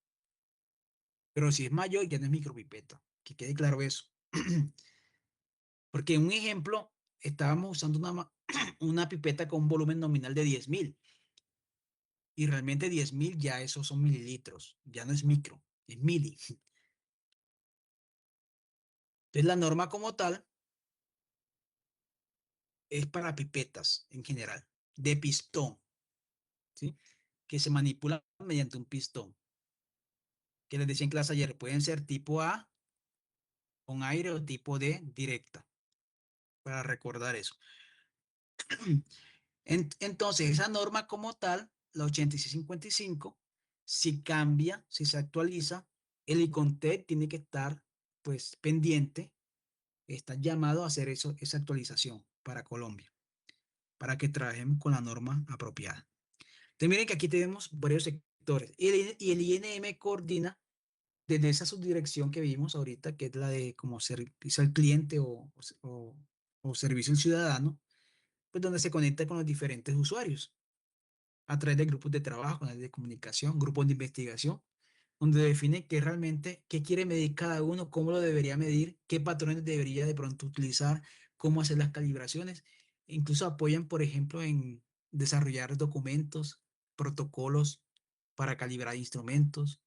Pero si es mayor, ya no es micropipeta. Que quede claro eso. Porque un ejemplo, estábamos usando una pipeta con un volumen nominal de 10.000. Y realmente 10.000 ya esos son mililitros. Ya no es micro, es mili. Entonces la norma como tal es para pipetas en general, de pistón, ¿sí? Que se manipulan mediante un pistón. Que les decía en clase ayer, pueden ser tipo A con aire o tipo D directa, para recordar eso. Entonces, esa norma como tal, la 8655, si cambia, si se actualiza, el ICONTEC tiene que estar pues pendiente, está llamado a hacer esa actualización para Colombia, para que trabajemos con la norma apropiada. Entonces, miren que aquí tenemos varios sectores y el INM coordina desde esa subdirección que vimos ahorita, que es la de como servicio al cliente o servicio al ciudadano, pues donde se conecta con los diferentes usuarios a través de grupos de trabajo, de comunicación, grupos de investigación, donde define qué realmente, qué quiere medir cada uno, cómo lo debería medir, qué patrones debería de pronto utilizar, cómo hacer las calibraciones. Incluso apoyan, por ejemplo, en desarrollar documentos, protocolos para calibrar instrumentos,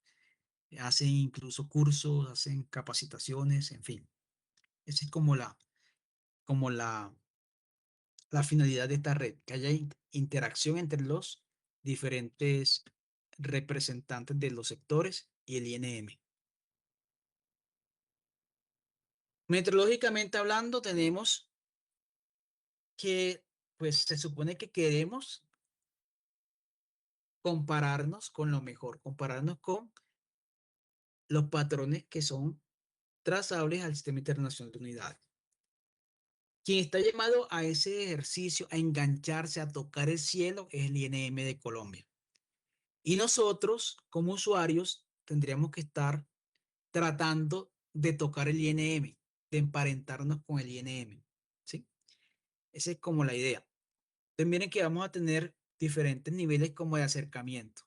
hacen incluso cursos, hacen capacitaciones, en fin. Esa es como la finalidad de esta red, que haya interacción entre los diferentes representantes de los sectores y el INM. Meteorológicamente hablando, tenemos que, pues se supone que queremos compararnos con lo mejor, compararnos con los patrones que son trazables al Sistema Internacional de Unidades. Quien está llamado a ese ejercicio, a engancharse, a tocar el cielo, es el INM de Colombia. Y nosotros, como usuarios, tendríamos que estar tratando de tocar el INM, de emparentarnos con el INM, ¿sí? Esa es como la idea. Entonces miren que vamos a tener diferentes niveles como de acercamiento.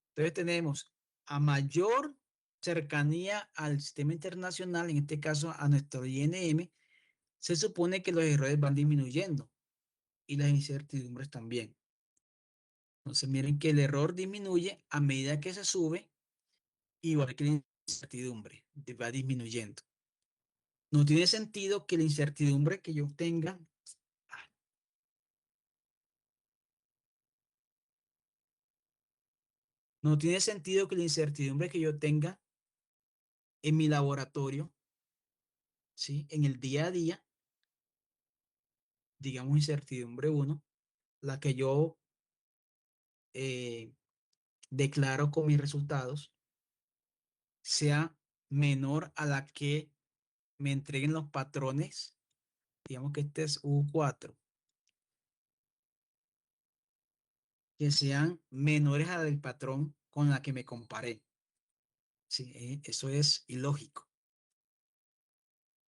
Entonces tenemos a mayor cercanía al sistema internacional, en este caso a nuestro INM, se supone que los errores van disminuyendo y las incertidumbres también. Entonces miren que el error disminuye a medida que se sube, igual que la incertidumbre va disminuyendo. No tiene sentido que la incertidumbre que yo tenga, no tiene sentido que la incertidumbre que yo tenga en mi laboratorio, ¿sí? En el día a día, digamos incertidumbre 1, la que yo eh, declaro con mis resultados, sea menor a la que me entreguen los patrones, digamos que este es U4, que sean menores a la del patrón con la que me comparé. Sí, eso es ilógico.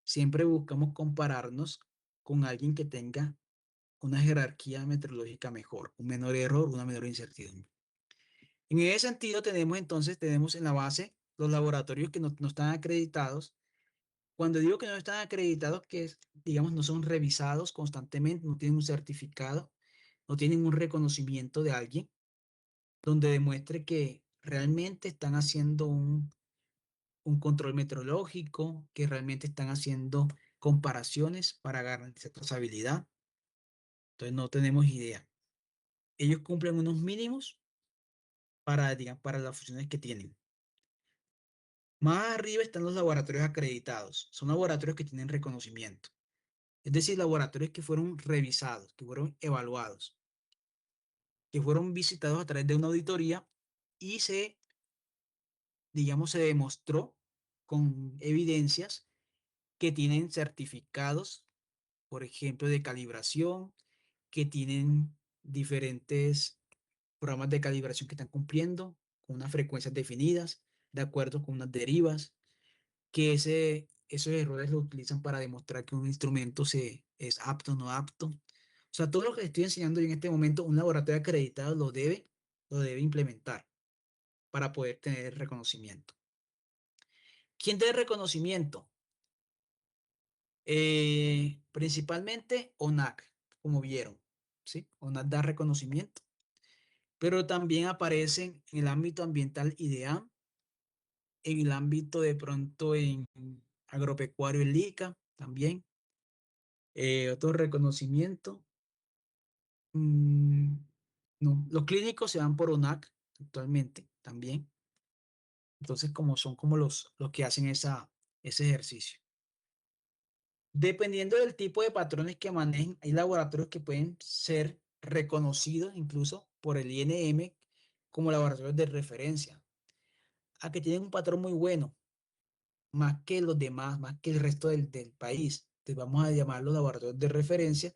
Siempre buscamos compararnos con alguien que tenga una jerarquía meteorológica mejor, un menor error, una menor incertidumbre. En ese sentido, tenemos en la base los laboratorios que no están acreditados. Cuando digo que no están acreditados, que digamos no son revisados constantemente, no tienen un certificado, no tienen un reconocimiento de alguien donde demuestre que realmente están haciendo un control meteorológico, que realmente están haciendo comparaciones para garantizar trazabilidad. Entonces no tenemos idea. Ellos cumplen unos mínimos para, digamos, para las funciones que tienen. Más arriba están los laboratorios acreditados. Son laboratorios que tienen reconocimiento. Es decir, laboratorios que fueron revisados, que fueron evaluados, que fueron visitados a través de una auditoría y digamos, se demostró con evidencias que tienen certificados, por ejemplo, de calibración, que tienen diferentes programas de calibración que están cumpliendo, con unas frecuencias definidas, de acuerdo con unas derivas, que esos errores lo utilizan para demostrar que un instrumento es apto o no apto. O sea, todo lo que estoy enseñando yo en este momento, un laboratorio acreditado lo debe implementar para poder tener reconocimiento. ¿Quién da el reconocimiento? Principalmente ONAC, como vieron, ¿sí? ONAC da reconocimiento, pero también aparecen en el ámbito ambiental IDEAM, en el ámbito de pronto en agropecuario el ICA también. Otro reconocimiento. No, los clínicos se van por ONAC actualmente también. Entonces, son como los que hacen ese ejercicio. Dependiendo del tipo de patrones que manejen, hay laboratorios que pueden ser reconocidos incluso por el INM como laboratorios de referencia, a que tienen un patrón muy bueno, más que los demás, más que el resto del país. Entonces vamos a llamarlos laboratorios de referencia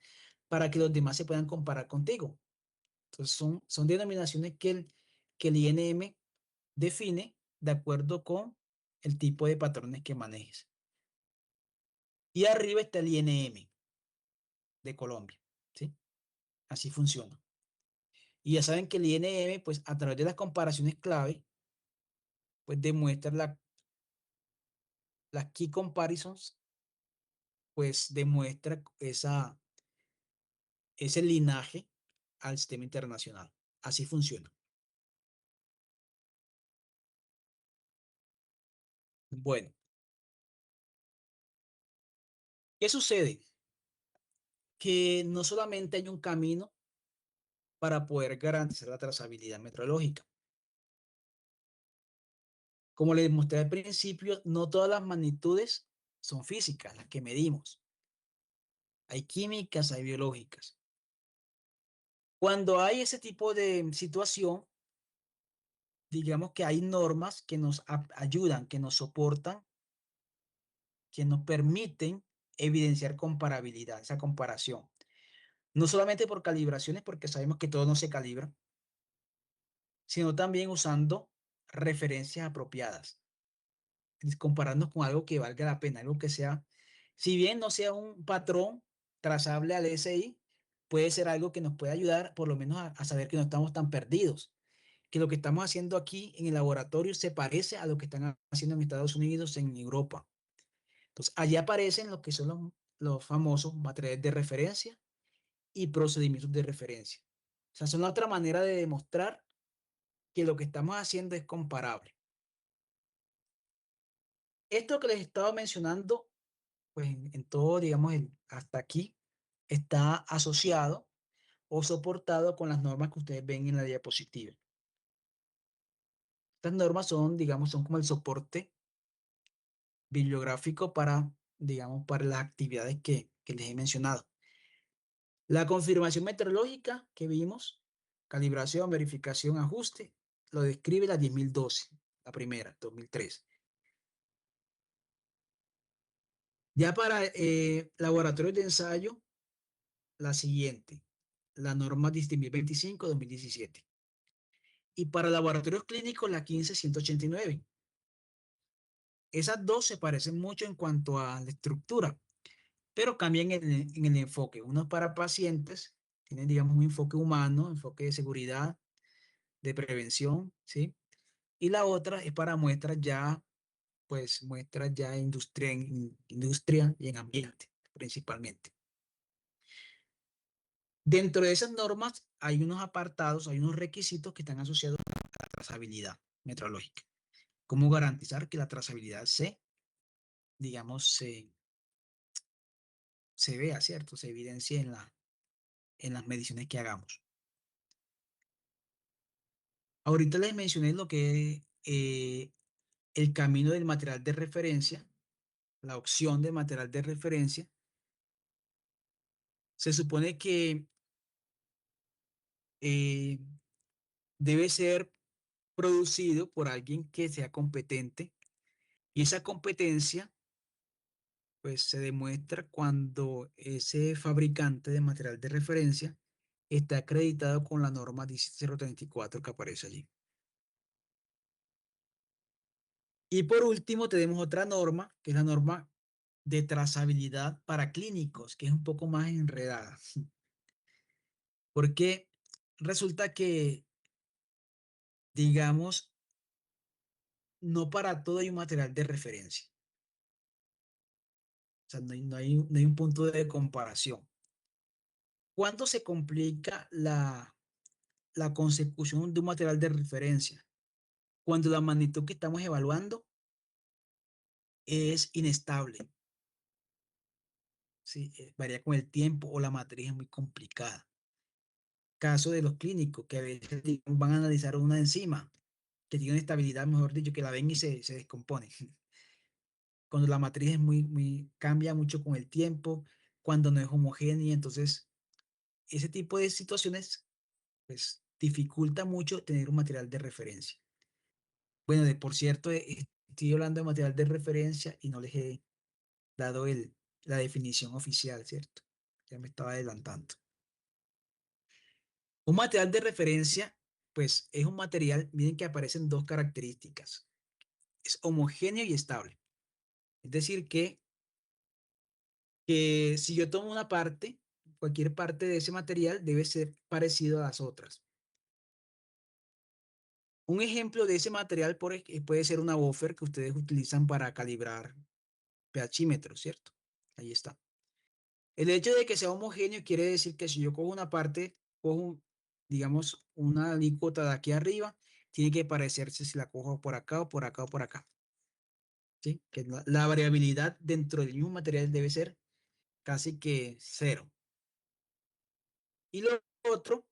para que los demás se puedan comparar contigo. Entonces son denominaciones que el INM define de acuerdo con el tipo de patrones que manejes. Y arriba está el INM de Colombia, ¿sí? Así funciona. Y ya saben que el INM, pues a través de las comparaciones clave, pues demuestra las key comparisons, pues demuestra ese linaje al sistema internacional. Así funciona. Bueno, ¿qué sucede? Que no solamente hay un camino para poder garantizar la trazabilidad metrológica. Como les mostré al principio, no todas las magnitudes son físicas, las que medimos. Hay químicas, hay biológicas. Cuando hay ese tipo de situación, digamos que hay normas que nos ayudan, que nos soportan, que nos permiten evidenciar comparabilidad, esa comparación. No solamente por calibraciones, porque sabemos que todo no se calibra, sino también usando referencias apropiadas. Compararnos con algo que valga la pena, algo que sea, si bien no sea un patrón trazable al SI, puede ser algo que nos puede ayudar por lo menos a saber que no estamos tan perdidos, que lo que estamos haciendo aquí en el laboratorio se parece a lo que están haciendo en Estados Unidos, en Europa. Entonces, allí aparecen lo que son los famosos materiales de referencia y procedimientos de referencia. O sea, son otra manera de demostrar que lo que estamos haciendo es comparable. Esto que les estaba mencionando, pues en todo, digamos, hasta aquí, está asociado o soportado con las normas que ustedes ven en la diapositiva. Estas normas son, digamos, son como el soporte bibliográfico para, digamos, para las actividades que les he mencionado. La confirmación meteorológica que vimos, calibración, verificación, ajuste, lo describe la 10.012, la primera, 2003. Ya para laboratorios de ensayo, la siguiente, la norma 10.025, 2017. Y para laboratorios clínicos, la 15.189. Esas dos se parecen mucho en cuanto a la estructura, pero cambian en el enfoque. Uno para pacientes, tienen, digamos, un enfoque humano, enfoque de seguridad, de prevención, ¿sí? Y la otra es para muestras ya, pues, muestras ya industria y en ambiente, principalmente. Dentro de esas normas hay unos apartados, hay unos requisitos que están asociados a la trazabilidad metrológica. ¿Cómo garantizar que la trazabilidad digamos, se vea, ¿cierto? Se evidencie en las mediciones que hagamos. Ahorita les mencioné lo que es el camino del material de referencia, la opción del material de referencia. Se supone que eh, debe ser producido por alguien que sea competente y esa competencia pues se demuestra cuando ese fabricante de material de referencia está acreditado con la norma 10034 que aparece allí. Y por último, tenemos otra norma, que es la norma de trazabilidad para clínicos, que es un poco más enredada. Porque resulta que, digamos, no para todo hay un material de referencia. O sea, no hay un punto de comparación. ¿Cuándo se complica la consecución de un material de referencia? Cuando la magnitud que estamos evaluando es inestable, ¿sí? Varía con el tiempo o la matriz es muy complicada. Caso de los clínicos que a veces van a analizar una enzima que tiene una estabilidad, mejor dicho, que la ven y se descompone. Cuando la matriz es cambia mucho con el tiempo, cuando no es homogénea, entonces ese tipo de situaciones pues dificulta mucho tener un material de referencia. Bueno, por cierto, estoy hablando de material de referencia y no les he dado la definición oficial, ¿cierto? Ya me estaba adelantando. Un material de referencia, pues es un material, miren que aparecen dos características. Es homogéneo y estable. Es decir, que si yo tomo una parte, cualquier parte de ese material debe ser parecido a las otras. Un ejemplo de ese material puede ser una buffer que ustedes utilizan para calibrar pHímetros, ¿cierto? Ahí está. El hecho de que sea homogéneo quiere decir que si yo cojo una parte, digamos, una alícuota de aquí arriba, tiene que parecerse si la cojo por acá o por acá o por acá. ¿Sí? Que la variabilidad dentro del mismo material debe ser casi que cero. Y lo otro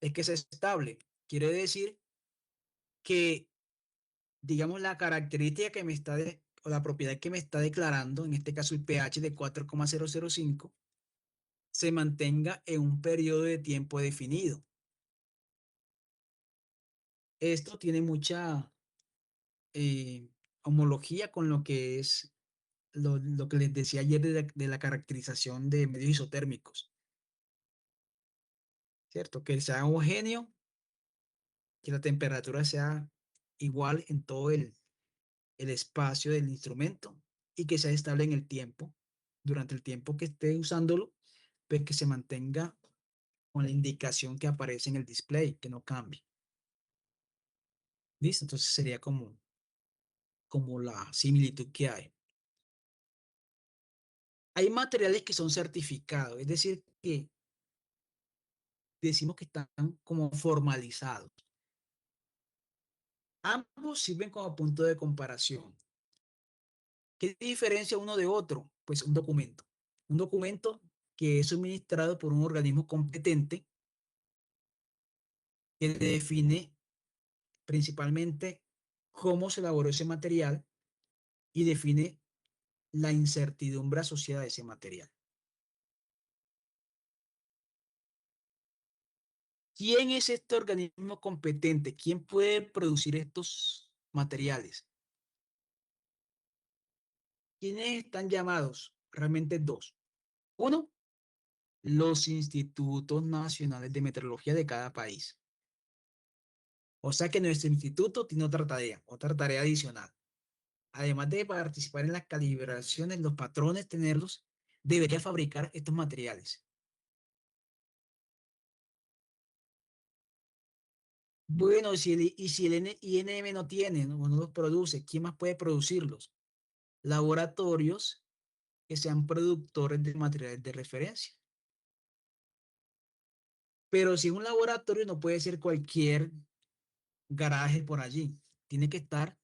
es que sea estable. Quiere decir que, digamos, la característica que me está o la propiedad que me está declarando, en este caso el pH de 4,005, se mantenga en un periodo de tiempo definido. Esto tiene mucha eh, homología con lo que es lo que les decía ayer de la caracterización de medios isotérmicos, ¿cierto? Que sea homogéneo, que la temperatura sea igual en todo el espacio del instrumento y que sea estable en el tiempo, durante el tiempo que esté usándolo, pues que se mantenga con la indicación que aparece en el display, que no cambie. ¿Listo? Entonces sería como la similitud que hay. Hay materiales que son certificados, es decir, que decimos que están como formalizados. Ambos sirven como punto de comparación. ¿Qué diferencia uno de otro? Pues un documento. Un documento que es suministrado por un organismo competente que define principalmente cómo se elaboró ese material y define la incertidumbre asociada a ese material. ¿Quién es este organismo competente? ¿Quién puede producir estos materiales? ¿Quiénes están llamados? Realmente dos. Uno, los institutos nacionales de meteorología de cada país. O sea que nuestro instituto tiene otra tarea adicional. Además de participar en las calibraciones, los patrones, tenerlos, debería fabricar estos materiales. Bueno, si el INM no tiene, no los produce, ¿quién más puede producirlos? Laboratorios que sean productores de materiales de referencia. Pero si un laboratorio no puede ser cualquier garaje por allí, tiene que estar,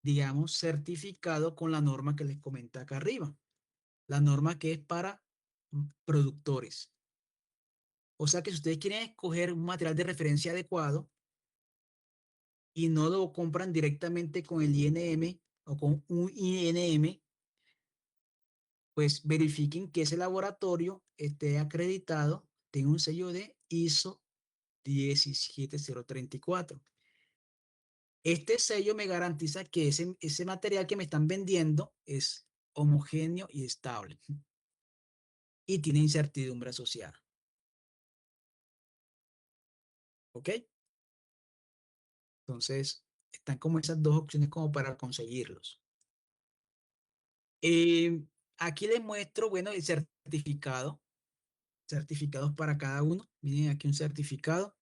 digamos, certificado con la norma que les comenté acá arriba. La norma que es para productores. O sea que si ustedes quieren escoger un material de referencia adecuado y no lo compran directamente con el INM o con un INM, pues verifiquen que ese laboratorio esté acreditado, tenga un sello de ISO 17034. Este sello me garantiza que ese material que me están vendiendo es homogéneo y estable y tiene incertidumbre asociada. ¿Ok? Entonces, Están como esas dos opciones como para conseguirlos. Aquí les muestro, bueno, el certificado. Certificados para cada uno. Miren aquí un certificado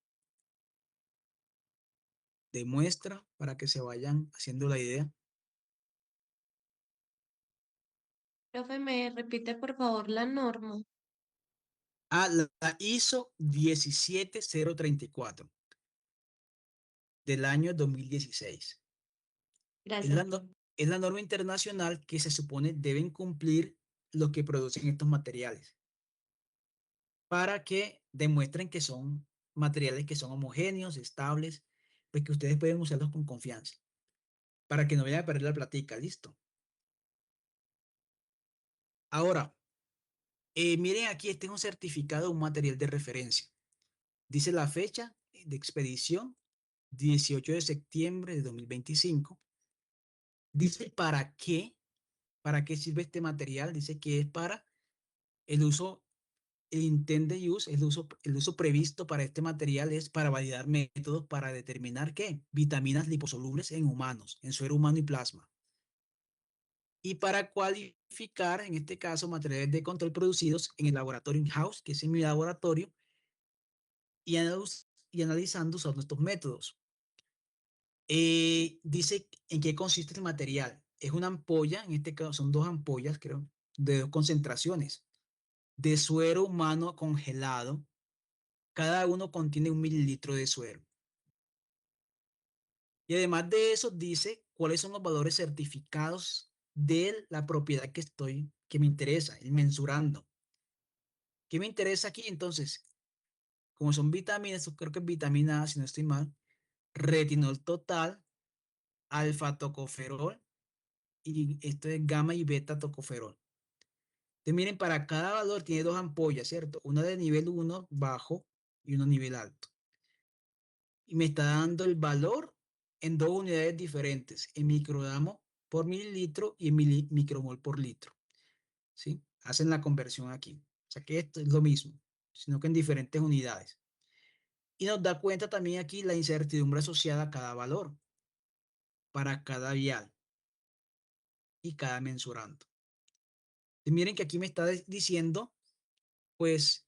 de muestra para que se vayan haciendo la idea. Profe, ¿me repite por favor la norma? La ISO 17034 del año 2016. Es Gracias, la, profe. es la norma internacional que se supone deben cumplir los que producen estos materiales para que demuestren que son materiales que son homogéneos, estables, pues que ustedes pueden usarlos con confianza para que no vayan a perder la platica, listo. Ahora, miren aquí, este es un certificado de un material de referencia. Dice la fecha de expedición, 18 de septiembre de 2025. Dice para qué sirve este material. Dice que es para el uso, el intended use, el uso previsto para este material es para validar métodos para determinar qué, vitaminas liposolubles en humanos, en suero humano y plasma. Y para cualificar, en este caso, materiales de control producidos en el laboratorio in-house, que es en mi laboratorio, y analizando usando estos métodos. Dice en qué consiste el material. Es una ampolla, en este caso son dos ampollas, creo, de dos concentraciones de suero humano congelado. Cada uno contiene 1 mililitro de suero. Y además de eso, dice cuáles son los valores certificados de la propiedad que me interesa, el mensurando. ¿Qué me interesa aquí? Entonces, como son vitaminas, creo que es vitamina A, si no estoy mal, retinol total, alfa tocoferol, y esto es gamma y beta tocoferol. Entonces, miren, para cada valor tiene dos ampollas, ¿cierto? Una de nivel 1 bajo y una nivel alto. Y me está dando el valor en dos unidades diferentes, en microgramo por mililitro y en micromol por litro. ¿Sí? Hacen la conversión aquí. O sea que esto es lo mismo, sino que en diferentes unidades. Y nos da cuenta también aquí la incertidumbre asociada a cada valor, para cada vial y cada mensurando. Y miren que aquí me está diciendo, pues,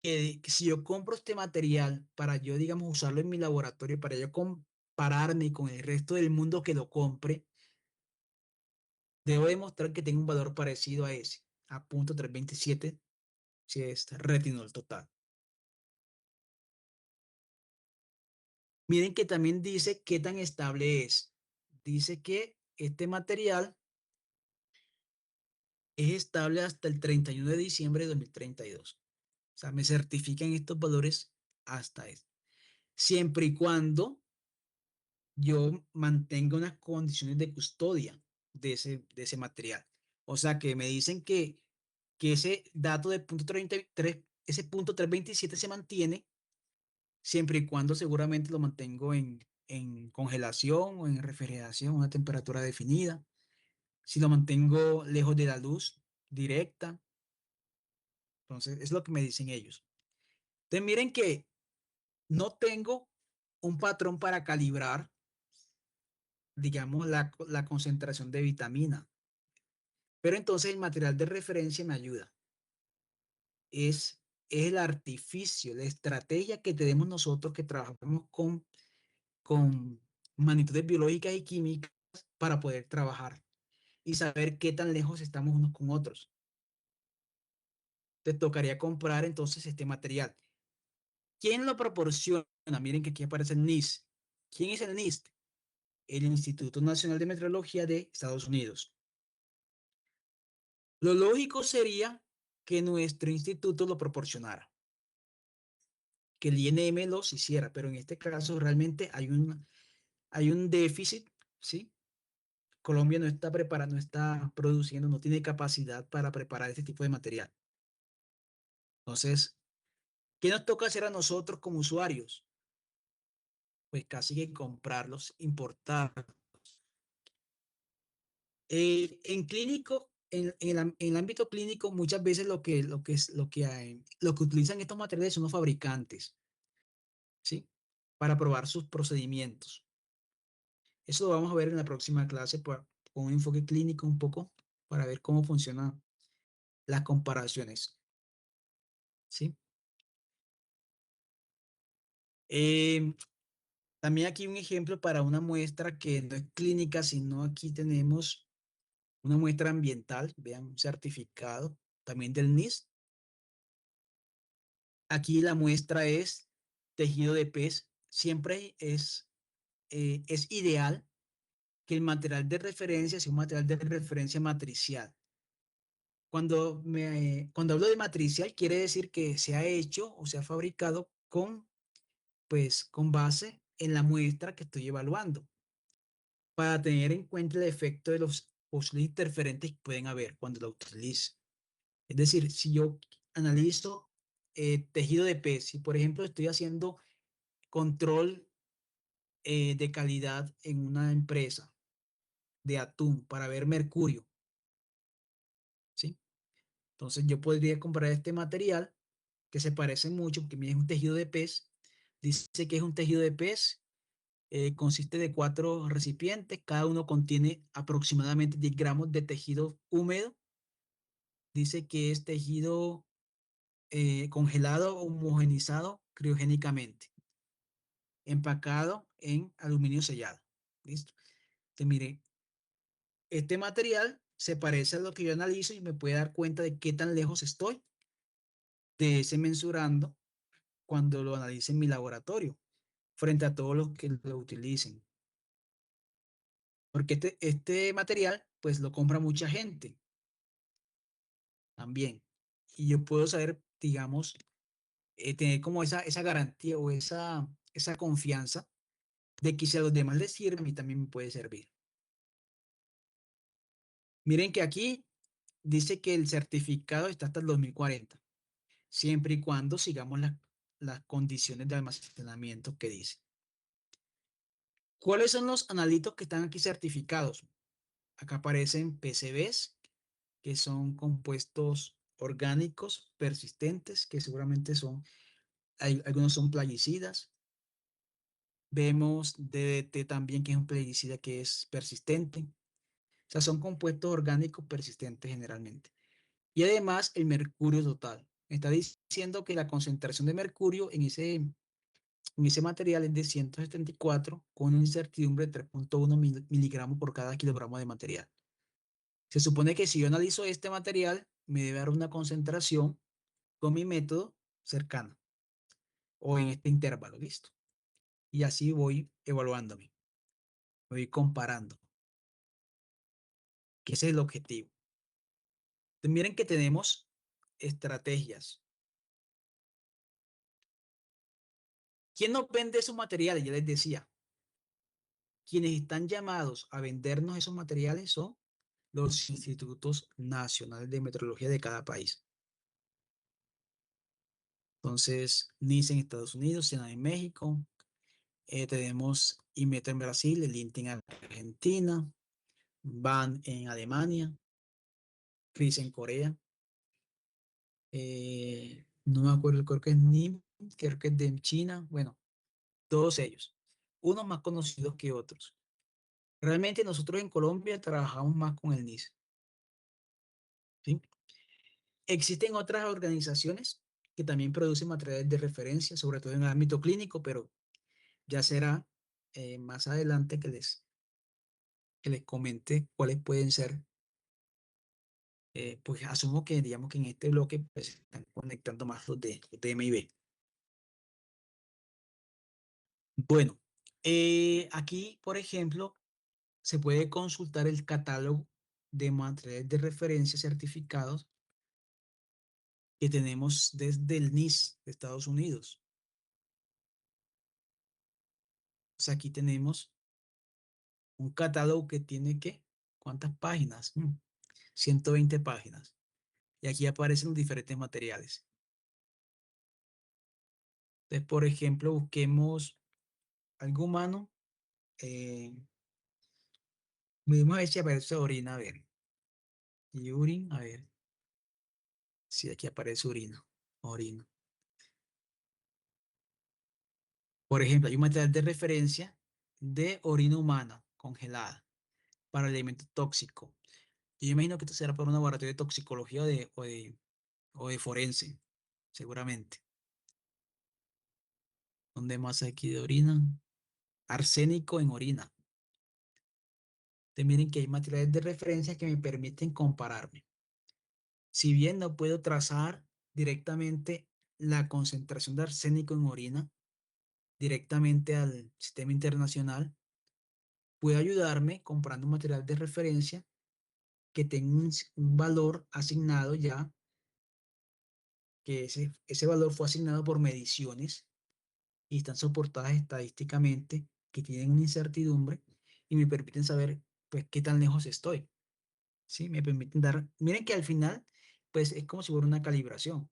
que si yo compro este material para yo, digamos, usarlo en mi laboratorio, para yo compararme con el resto del mundo que lo compre, debo demostrar que tengo un valor parecido a ese, a 0.327, si es retinol total. Miren que también dice qué tan estable es. Dice que este material es estable hasta el 31 de diciembre de 2032. O sea, me certifican estos valores hasta eso. Siempre y cuando yo mantenga unas condiciones de custodia de ese material. O sea, que me dicen que ese dato de 0.33, ese 0.327 se mantiene siempre y cuando seguramente lo mantengo en congelación o en refrigeración, una temperatura definida. Si lo mantengo lejos de la luz directa, entonces es lo que me dicen ellos. Entonces miren que no tengo un patrón para calibrar, digamos, la concentración de vitamina, pero entonces el material de referencia me ayuda. Es el artificio, la estrategia que tenemos nosotros que trabajamos con magnitudes biológicas y químicas para poder trabajar y saber qué tan lejos estamos unos con otros. Te tocaría comprar entonces este material. ¿Quién lo proporciona? Miren que aquí aparece el NIST. ¿Quién es el NIST? El Instituto Nacional de Meteorología de Estados Unidos. Lo lógico sería que nuestro instituto lo proporcionara, que el INM los hiciera, pero en este caso realmente hay un déficit, ¿sí? Colombia no está preparando, no está produciendo, no tiene capacidad para preparar este tipo de material. Entonces, ¿qué nos toca hacer a nosotros como usuarios? Pues casi que comprarlos, importarlos. En clínico, en el ámbito clínico, muchas veces lo que utilizan estos materiales son los fabricantes, ¿sí? Para probar sus procedimientos. Eso lo vamos a ver en la próxima clase con un enfoque clínico un poco para ver cómo funcionan las comparaciones. ¿Sí? También aquí un ejemplo para una muestra que no es clínica, sino aquí tenemos una muestra ambiental, vean, un certificado también del NIS. Aquí la muestra es tejido de pez. Siempre es ideal que el material de referencia sea un material de referencia matricial. Cuando hablo de matricial, quiere decir que se ha hecho o se ha fabricado con base en la muestra que estoy evaluando, para tener en cuenta el efecto de los posibles interferentes que pueden haber cuando lo utilice. Es decir, si yo analizo tejido de pez, si por ejemplo estoy haciendo control de calidad en una empresa de atún para ver mercurio, ¿sí? Entonces yo podría comprar este material que se parece mucho, porque es un tejido de pez. Dice que es un tejido de pez, consiste de 4 recipientes, cada uno contiene aproximadamente 10 gramos de tejido húmedo. Dice que es tejido congelado o homogenizado criogénicamente, empacado en aluminio sellado. ¿Listo? Entonces, mire, este material se parece a lo que yo analizo y me puede dar cuenta de qué tan lejos estoy de ese mensurando cuando lo analice en mi laboratorio, frente a todos los que lo utilicen. Porque este material, pues lo compra mucha gente también. Y yo puedo saber, digamos, tener como esa garantía o esa confianza de que si a los demás les sirve, a mí también me puede servir. Miren que aquí dice que el certificado está hasta el 2040, siempre y cuando sigamos las condiciones de almacenamiento que dice. ¿Cuáles son los analitos que están aquí certificados? Acá aparecen PCBs, que son compuestos orgánicos persistentes, que seguramente algunos son plaguicidas. Vemos DDT también, que es un plaguicida que es persistente. O sea, son compuestos orgánicos persistentes generalmente. Y además el mercurio total. Me está diciendo que la concentración de mercurio en ese material es de 174 con una incertidumbre de 3.1 miligramos por cada kilogramo de material. Se supone que si yo analizo este material, me debe dar una concentración con mi método cercano o en este intervalo, ¿listo? Y así voy evaluándome, voy comparando, que ese es el objetivo. Entonces, miren que tenemos estrategias. ¿Quién nos vende esos materiales? Ya les decía, quienes están llamados a vendernos esos materiales son los institutos nacionales de metrología de cada país. Entonces, NICE en Estados Unidos, SENA en México, tenemos IMETA en Brasil, el INTE en Argentina, BAN en Alemania, CRIS en Corea. No me acuerdo, creo que es NIM, creo que es de China. Bueno, todos ellos, unos más conocidos que otros. Realmente nosotros en Colombia trabajamos más con el NICE, ¿sí? Existen otras organizaciones que también producen materiales de referencia, sobre todo en el ámbito clínico, pero ya será más adelante que les comente cuáles pueden ser. Pues asumo que, digamos que en este bloque pues, se están conectando más los de MIB. Bueno, aquí, por ejemplo, se puede consultar el catálogo de materiales de referencia certificados que tenemos desde el NIS de Estados Unidos. O sea, aquí tenemos un catálogo que tiene, ¿qué? ¿Cuántas páginas? 120 páginas. Y aquí aparecen los diferentes materiales. Entonces, por ejemplo, busquemos algo humano. Vamos a ver si aparece orina, a ver. Y urina, a ver. Si aquí aparece orina. Por ejemplo, hay un material de referencia de orina humana. congelada para el elemento tóxico. Yo imagino que esto será para un laboratorio de toxicología o de forense, seguramente. ¿Dónde más hay aquí de orina? Arsénico en orina. Entonces miren que hay materiales de referencia que me permiten compararme. Si bien no puedo trazar directamente la concentración de arsénico en orina directamente al sistema internacional, puede ayudarme comprando un material de referencia que tenga un valor asignado ya, que ese valor fue asignado por mediciones y están soportadas estadísticamente, que tienen una incertidumbre y me permiten saber pues qué tan lejos estoy. ¿Sí? Me permiten dar, miren que al final pues es como si fuera una calibración,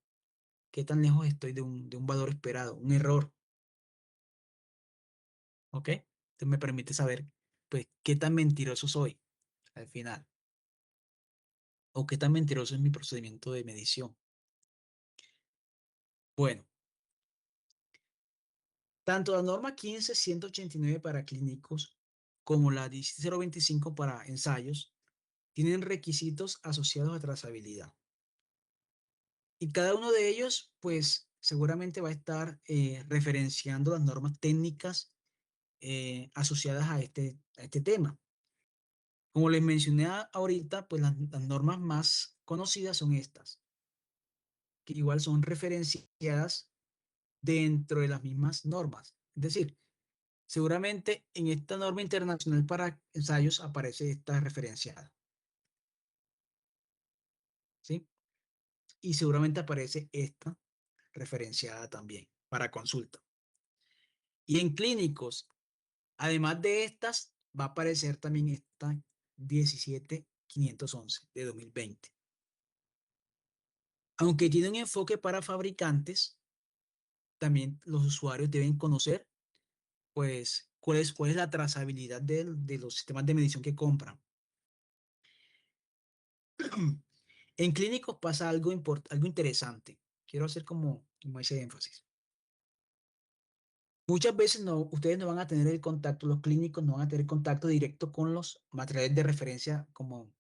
qué tan lejos estoy de un valor esperado, un error, ¿ok? Entonces me permite saber pues qué tan mentiroso soy al final o qué tan mentiroso es mi procedimiento de medición. Bueno, tanto la norma 15189 para clínicos como la 16025 para ensayos tienen requisitos asociados a trazabilidad. Y cada uno de ellos, pues, seguramente va a estar referenciando las normas técnicas asociadas a este tema. Como les mencioné ahorita, pues las normas más conocidas son estas, que igual son referenciadas dentro de las mismas normas. Es decir, seguramente en esta norma internacional para ensayos aparece esta referenciada, ¿sí? Y seguramente aparece esta referenciada también para consulta. Y en clínicos, además de estas, va a aparecer también esta 17511 de 2020. Aunque tiene un enfoque para fabricantes, también los usuarios deben conocer, pues, cuál es la trazabilidad de los sistemas de medición que compran. En clínicos pasa algo interesante. Quiero hacer como ese énfasis. Muchas veces ustedes no van a tener el contacto, los clínicos no van a tener contacto directo con los materiales de referencia como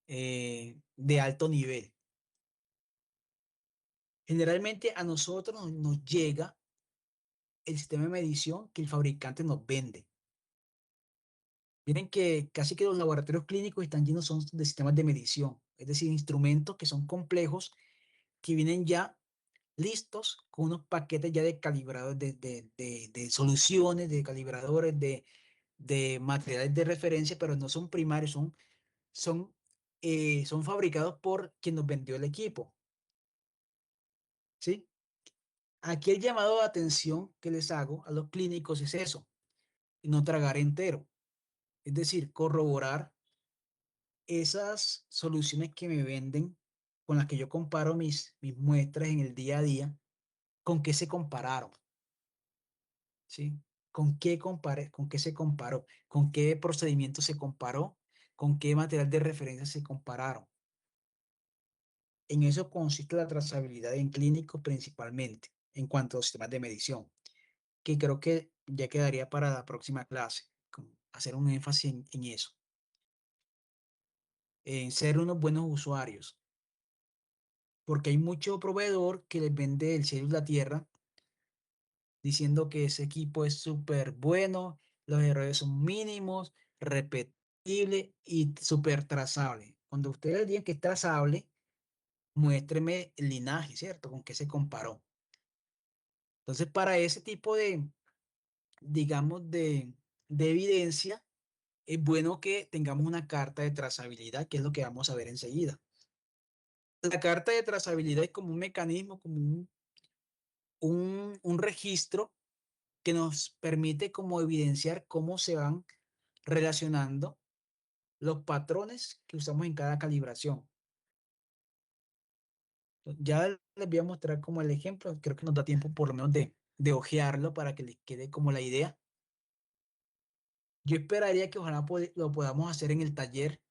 de alto nivel. Generalmente a nosotros nos llega el sistema de medición que el fabricante nos vende. Miren que casi que los laboratorios clínicos están llenos son de sistemas de medición, es decir, instrumentos que son complejos, que vienen ya listos con unos paquetes ya de calibradores, de soluciones, de calibradores, de materiales de referencia, pero no son primarios, son fabricados por quien nos vendió el equipo. ¿Sí? Aquí el llamado de atención que les hago a los clínicos es eso, no tragar entero. Es decir, corroborar esas soluciones que me venden, con las que yo comparo mis muestras en el día a día, con qué se compararon, ¿sí? ¿Con qué se comparó? ¿Con qué procedimiento se comparó? ¿Con qué material de referencia se compararon? En eso consiste la trazabilidad en clínicos principalmente, en cuanto a los sistemas de medición, que creo que ya quedaría para la próxima clase, hacer un énfasis en eso, en ser unos buenos usuarios, porque hay mucho proveedor que les vende el cielo y la tierra, diciendo que ese equipo es súper bueno, los errores son mínimos, repetible y súper trazable. Cuando ustedes digan que es trazable, muéstreme el linaje, ¿cierto? ¿Con qué se comparó? Entonces, para ese tipo digamos, de evidencia, es bueno que tengamos una carta de trazabilidad, que es lo que vamos a ver enseguida. La carta de trazabilidad es como un mecanismo, como un registro que nos permite como evidenciar cómo se van relacionando los patrones que usamos en cada calibración. Ya les voy a mostrar como el ejemplo, creo que nos da tiempo por lo menos de ojearlo para que les quede como la idea. Yo esperaría que ojalá lo podamos hacer en el taller.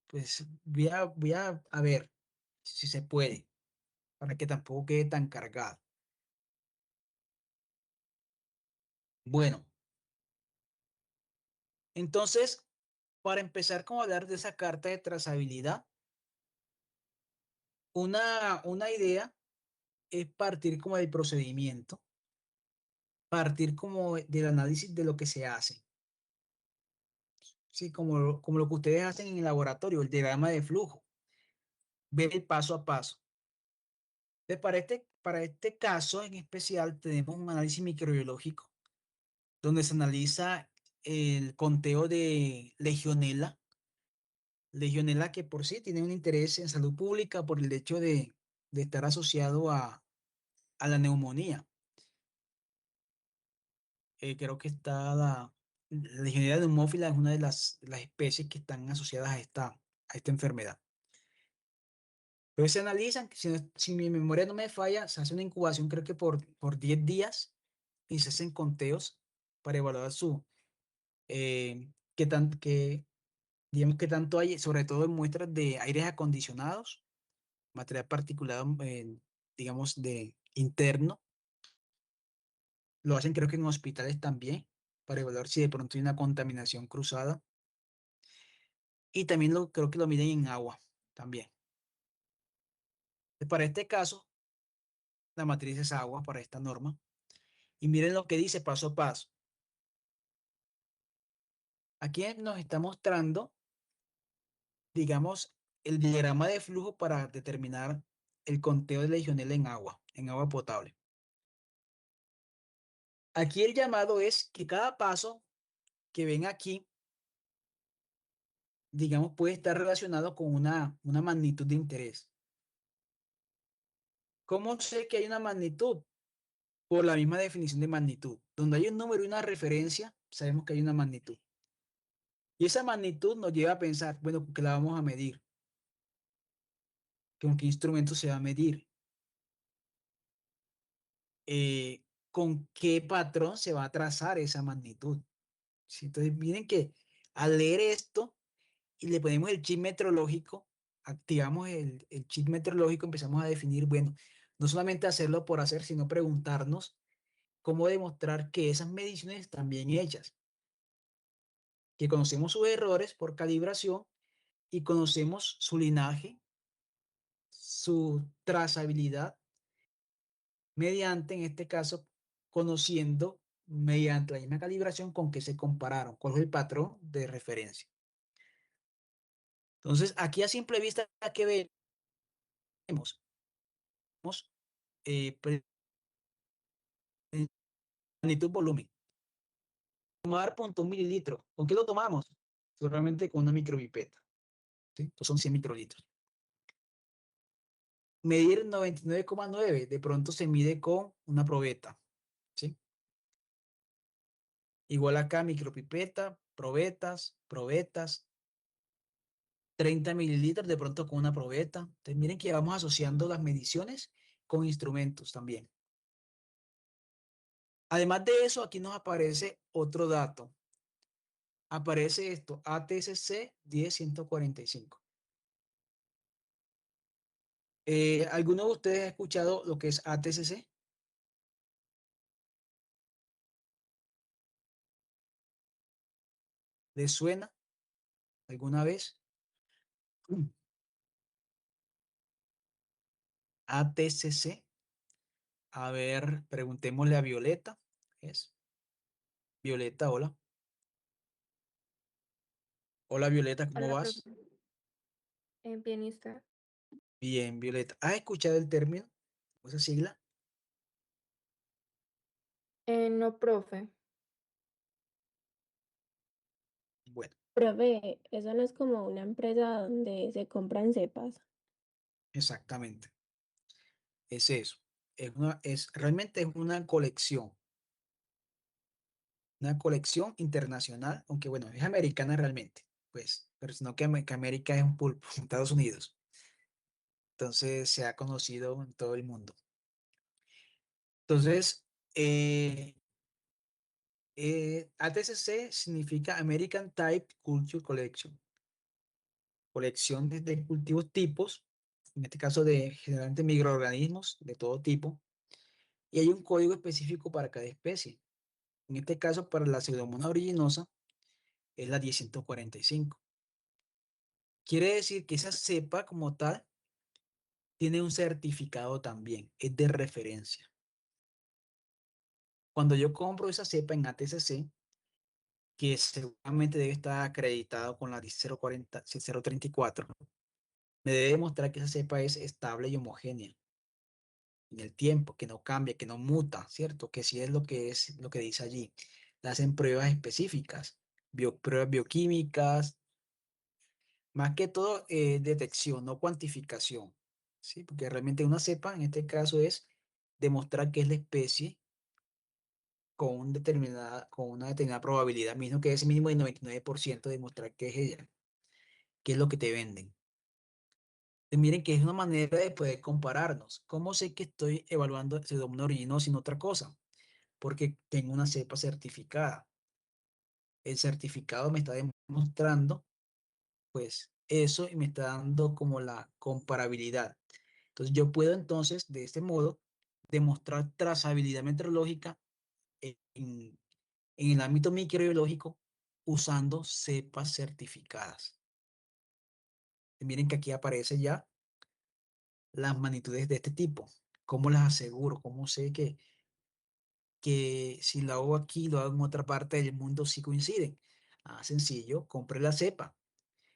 Pues voy a ver si se puede, para que tampoco quede tan cargado. Bueno, Entonces, para empezar como a hablar de esa carta de trazabilidad, una idea es partir como del procedimiento, partir como del análisis de lo que se hace. Sí, como lo que ustedes hacen en el laboratorio, el diagrama de flujo, ver el paso a paso. Entonces, para este caso en especial, tenemos un análisis microbiológico donde se analiza el conteo de Legionella. Legionella que por sí tiene un interés en salud pública por el hecho de estar asociado a la neumonía. Creo que está la Legionella neumófila es una de las especies que están asociadas a esta enfermedad. Pero se analizan, si mi memoria no me falla, se hace una incubación creo que por 10 días y se hacen conteos para evaluar digamos, qué tanto hay, sobre todo en muestras de aires acondicionados, material particulado, digamos, de interno. Lo hacen creo que en hospitales también, para evaluar si de pronto hay una contaminación cruzada. Y también creo que lo miden en agua también. Para este caso, la matriz es agua para esta norma. Y miren lo que dice paso a paso. Aquí nos está mostrando, digamos, el diagrama de flujo para determinar el conteo de Legionella en agua potable. Aquí el llamado es que cada paso que ven aquí, digamos, puede estar relacionado con una magnitud de interés. ¿Cómo sé que hay una magnitud? Por la misma definición de magnitud. Donde hay un número y una referencia, sabemos que hay una magnitud. Y esa magnitud nos lleva a pensar, bueno, ¿qué la vamos a medir? ¿Con qué instrumento se va a medir? ¿Con qué patrón se va a trazar esa magnitud? ¿Sí? Entonces, miren que al leer esto y le ponemos el chip meteorológico, activamos el chip meteorológico, empezamos a definir, bueno, no solamente hacerlo por hacer, sino preguntarnos cómo demostrar que esas mediciones están bien hechas, que conocemos sus errores por calibración y conocemos su linaje, su trazabilidad, mediante, en este caso, conociendo mediante la misma calibración con que se compararon, cuál es el patrón de referencia. Entonces, aquí a simple vista, ¿qué vemos? Eh, magnitud volumen. Tomar 0.1 mililitro. ¿Con qué lo tomamos? Solamente con una micropipeta. ¿Sí? Entonces son 100 microlitros. Medir 99,9. De pronto se mide con una probeta. ¿Sí? Igual acá, micropipeta, probetas. 30 mililitros de pronto con una probeta. Entonces miren que vamos asociando las mediciones con instrumentos también. Además de eso, aquí nos aparece otro dato. Aparece esto, ATSC 10145. ¿Alguno de ustedes ha escuchado lo que es ATCC? ¿Les suena alguna vez? ATCC. A ver, preguntémosle a Violeta. ¿Es? Violeta, hola. Hola Violeta, ¿cómo Hola, profe. vas? Pianista. Bien, Violeta. ¿Has escuchado el término? ¿Esa sigla? No, profe. Bueno, Profe, eso no es como una empresa donde se compran cepas. exactamente. Es eso. Realmente es una colección internacional, aunque bueno, es americana realmente, pues, pero sino que América es un pulpo, Estados Unidos. Entonces se ha conocido en todo el mundo. Entonces, ATCC significa American Type Culture Collection, colección de cultivos tipos, en este caso de generalmente microorganismos de todo tipo, y hay un código específico para cada especie. En este caso, para la Pseudomonas aeruginosa, es la 1045. Quiere decir que esa cepa como tal tiene un certificado también, es de referencia. Cuando yo compro esa cepa en ATCC, que seguramente debe estar acreditado con la 10040, 034, me debe demostrar que esa cepa es estable y homogénea en el tiempo, que no cambia, que no muta, ¿cierto? Que sí es lo que dice allí. Le hacen pruebas específicas, pruebas bioquímicas, más que todo detección, no cuantificación, ¿sí? Porque realmente una cepa, en este caso, es demostrar que es la especie con una determinada probabilidad, mismo que ese mínimo de 99% demostrar que es ella, que es lo que te venden. Miren que es una manera de poder compararnos. ¿Cómo sé que estoy evaluando Pseudomonas aeruginosa sin otra cosa? Porque tengo una cepa certificada. El certificado me está demostrando, pues, eso y me está dando como la comparabilidad. Entonces, yo puedo entonces, de este modo, demostrar trazabilidad meteorológica en el ámbito microbiológico usando cepas certificadas. Miren que aquí aparece ya las magnitudes de este tipo. ¿Cómo las aseguro? ¿Cómo sé que si lo hago aquí, lo hago en otra parte del mundo, sí coinciden? Sencillo, compré la cepa.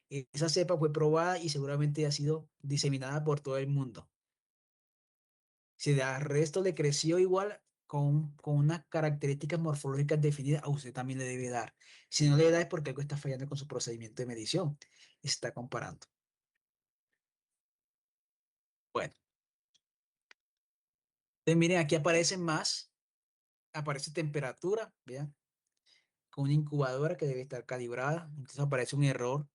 Esa cepa fue probada y seguramente ha sido diseminada por todo el mundo. Si al resto le creció igual con unas características morfológicas definidas, a usted también le debe dar. Si no le da es porque algo está fallando con su procedimiento de medición y se está comparando. Bueno, entonces miren, aquí aparece temperatura, vean, con una incubadora que debe estar calibrada. Entonces aparece un error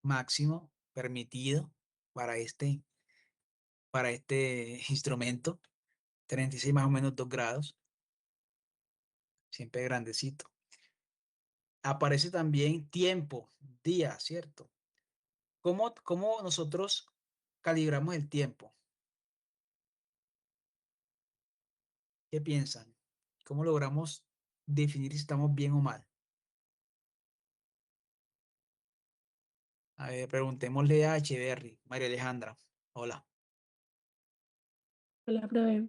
máximo permitido para este instrumento, 36 más o menos 2 grados, siempre grandecito. Aparece también tiempo, día, ¿cierto? ¿Cómo nosotros calibramos el tiempo? ¿Qué piensan? ¿Cómo logramos definir si estamos bien o mal? A ver, preguntémosle a Echeverry, María Alejandra. Hola, Hola, profe.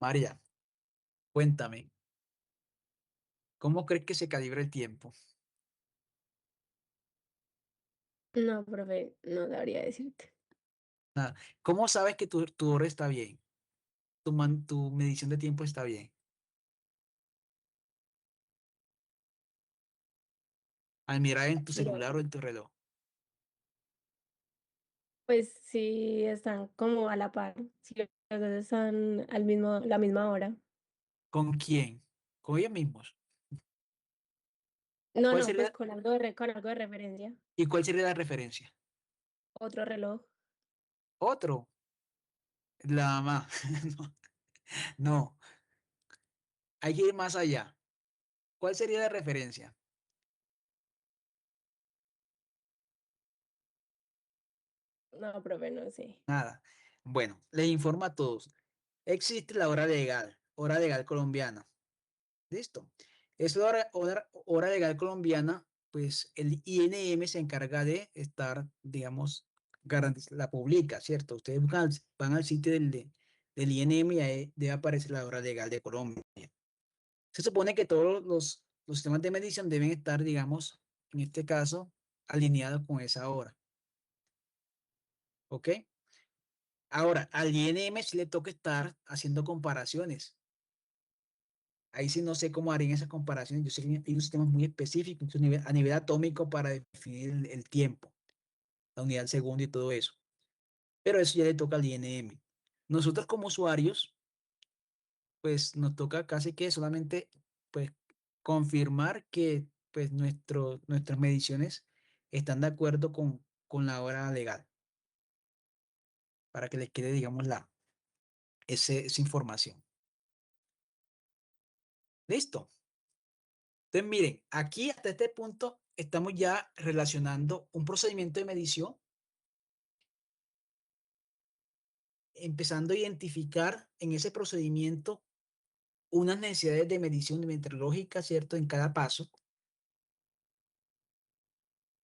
María, cuéntame, ¿cómo crees que se calibra el tiempo? No, profe, no sabría decirte. Nada. ¿Cómo sabes que tu hora está bien? Tu medición de tiempo está bien. Al mirar en tu Mira, celular o en tu reloj. pues sí están como a la par, si los dos están la misma hora. ¿Con quién? Con ellos mismos. No, ¿Cuál no, pues sería, con con algo de referencia. y cuál sería la referencia? Otro reloj. Otro, la mamá. No, no, hay que ir más allá. ¿Cuál sería la referencia? No, profe, no sé. Nada. Bueno, les informo a todos. Existe la hora legal colombiana. ¿Listo? Es la hora legal colombiana, pues el INM se encarga de estar, digamos, la publica, ¿cierto? Ustedes van al sitio del INM y ahí debe aparecer la hora legal de Colombia. Se supone que todos los sistemas de medición deben estar, digamos, en este caso, alineados con esa hora. ¿Ok? Ahora, al INM sí le toca estar haciendo comparaciones. Ahí sí no sé cómo harían esas comparaciones. Yo sé que hay unos sistemas muy específicos a nivel atómico para definir el tiempo, la unidad al segundo y todo eso. Pero eso ya le toca al INM. Nosotros como usuarios, pues nos toca casi que solamente pues confirmar que pues nuestras mediciones están de acuerdo con la hora legal para que les quede, digamos, esa información. ¿Listo? Entonces, miren, aquí hasta este punto estamos ya relacionando un procedimiento de medición, empezando a identificar en ese procedimiento unas necesidades de medición meteorológica, ¿cierto? En cada paso,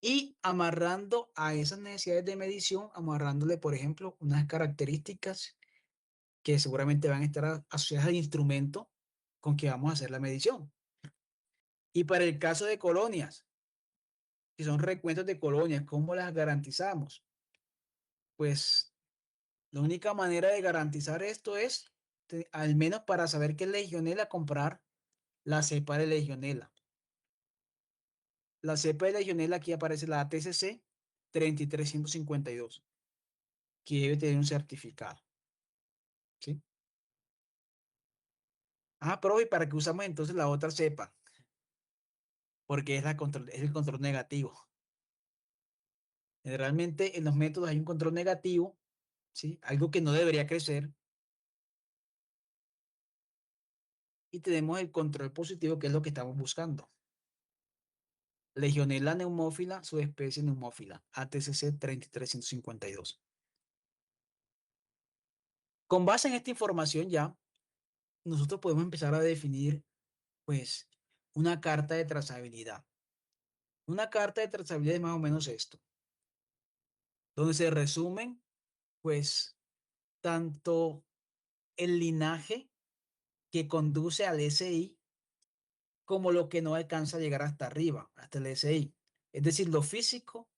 y amarrando a esas necesidades de medición, amarrándole, por ejemplo, unas características que seguramente van a estar asociadas al instrumento con que vamos a hacer la medición. Y para el caso de colonias, que son recuentos de colonias, ¿cómo las garantizamos? Pues la única manera de garantizar esto es, al menos para saber qué es legionela, comprar la cepa de legionela. La cepa de legionela, aquí aparece la ATCC 33152, que debe tener un certificado. ¿Sí? Ah, pero ¿y para qué usamos entonces la otra cepa? Porque es el control negativo. Generalmente en los métodos hay un control negativo, ¿sí? Algo que no debería crecer. Y tenemos el control positivo, que es lo que estamos buscando. Legionella neumófila, subespecie neumófila, ATCC 33152. Con base en esta información ya, nosotros podemos empezar a definir, pues, una carta de trazabilidad. Una carta de trazabilidad es más o menos esto, donde se resumen, pues, tanto el linaje que conduce al SI como lo que no alcanza a llegar hasta arriba, hasta el SI. Es decir, lo físico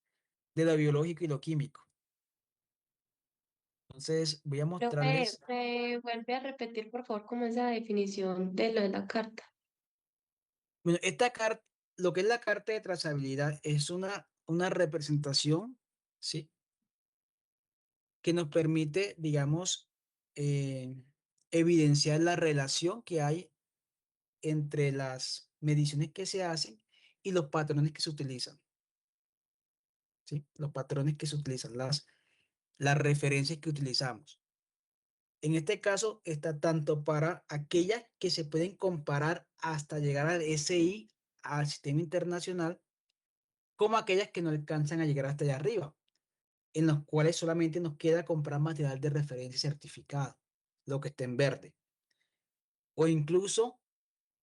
de lo biológico y lo químico. Entonces, voy a Profe, mostrarles. ¿me vuelve a repetir, por favor, cómo es la definición de lo de la carta? Bueno, esta carta, lo que es la carta de trazabilidad es una representación, ¿sí? Que nos permite, digamos, eh, evidenciar la relación que hay entre las mediciones que se hacen y los patrones que se utilizan, ¿sí? Los patrones que se utilizan, las referencias que utilizamos. En este caso está tanto para aquellas que se pueden comparar hasta llegar al SI, al sistema internacional, como aquellas que no alcanzan a llegar hasta allá arriba, en los cuales solamente nos queda comprar material de referencia certificado, lo que está en verde. O incluso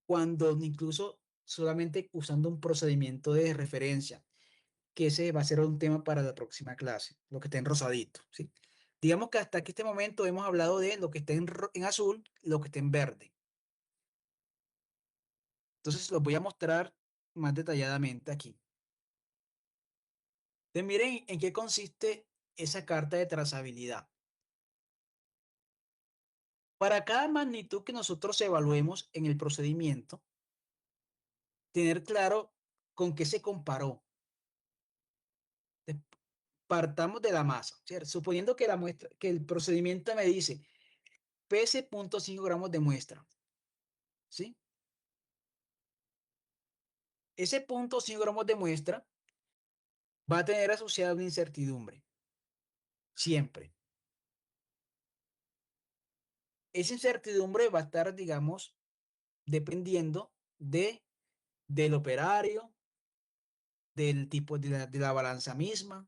cuando incluso solamente usando un procedimiento de referencia, que ese va a ser un tema para la próxima clase, lo que está en rosadito, ¿sí? Digamos que hasta aquí este momento hemos hablado de lo que está en azul, lo que está en verde. Entonces los voy a mostrar más detalladamente aquí. Entonces miren en qué consiste esa carta de trazabilidad. Para cada magnitud que nosotros evaluemos en el procedimiento, tener claro con qué se comparó. Partamos de la masa, ¿cierto? Suponiendo que la muestra, que el procedimiento me dice pese 0.5 gramos de muestra, ¿sí? Ese 0.5 gramos de muestra va a tener asociada una incertidumbre, siempre. Esa incertidumbre va a estar, digamos, dependiendo del operario, del tipo de la balanza misma,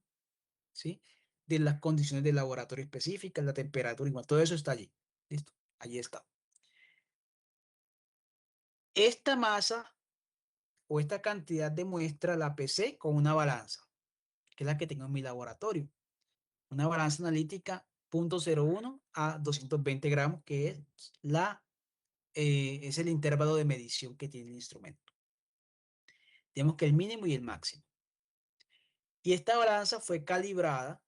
¿sí? De las condiciones del laboratorio específicas, la temperatura, igual, todo eso está allí. ¿Listo? Allí está. Esta masa o esta cantidad de muestra la pesé con una balanza, que es la que tengo en mi laboratorio. Una balanza analítica 0.01 a 220 gramos, que es el intervalo de medición que tiene el instrumento. Tenemos que el mínimo y el máximo. Y esta balanza fue calibrada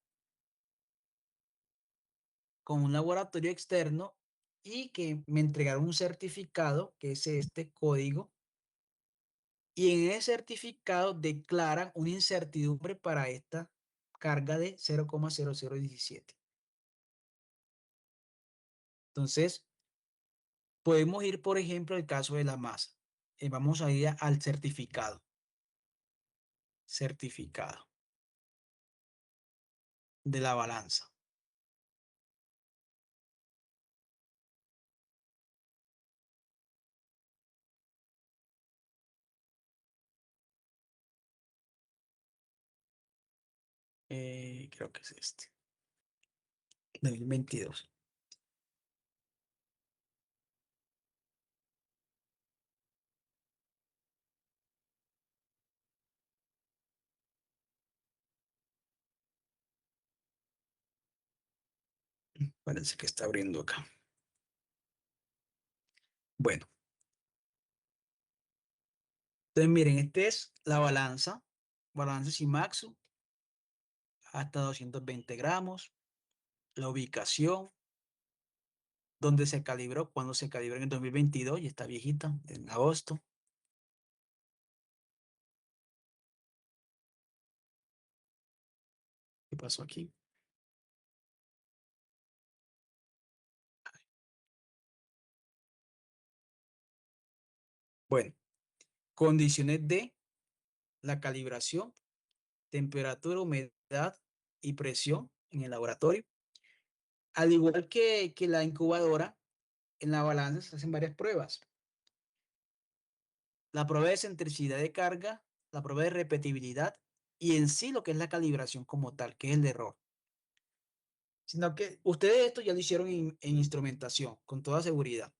con un laboratorio externo y que me entregaron un certificado, que es este código, y en ese certificado declaran una incertidumbre para esta carga de 0,0017. Entonces, podemos ir, por ejemplo, al caso de la masa. Vamos a ir al certificado. Certificado de la balanza. Creo que es este. 2022. Parece que está abriendo acá. Bueno. Entonces, miren, esta es la balanza Shimaksu, hasta 220 gramos, la ubicación, donde se calibró, cuando se calibró en el 2022, y está viejita, en agosto. ¿Qué pasó aquí? Bueno, condiciones de la calibración, temperatura, humedad y presión en el laboratorio. Al igual que la incubadora, en la balanza se hacen varias pruebas. La prueba de centricidad de carga, la prueba de repetibilidad y en sí lo que es la calibración como tal, que es el error. Sino que ustedes esto ya lo hicieron en instrumentación, con toda seguridad.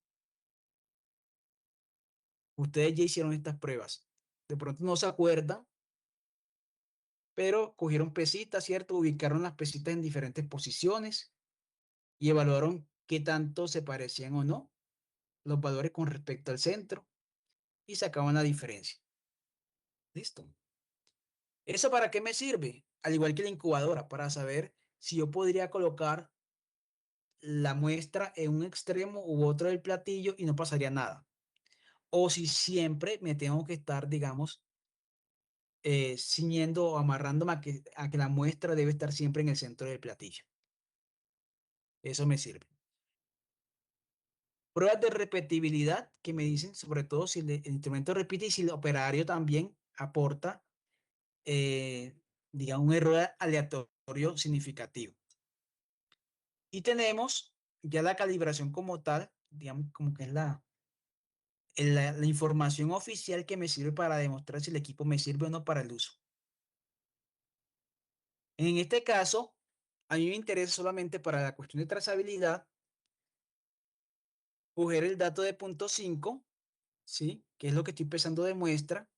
Ustedes ya hicieron estas pruebas. De pronto no se acuerdan, pero cogieron pesitas, ¿cierto? Ubicaron las pesitas en diferentes posiciones y evaluaron qué tanto se parecían o no los valores con respecto al centro y sacaban la diferencia. Listo. ¿Eso para qué me sirve? Al igual que la incubadora, para saber si yo podría colocar la muestra en un extremo u otro del platillo y no pasaría nada. O si siempre me tengo que estar, digamos, ciñendo o amarrándome a que la muestra debe estar siempre en el centro del platillo. Eso me sirve. Pruebas de repetibilidad que me dicen, sobre todo si el instrumento repite y si el operario también aporta, digamos, un error aleatorio significativo. Y tenemos ya la calibración como tal, digamos, como que es la información oficial que me sirve para demostrar si el equipo me sirve o no para el uso. En este caso, a mí me interesa solamente para la cuestión de trazabilidad coger el dato de punto 5, ¿sí? Que es lo que estoy pesando de muestra,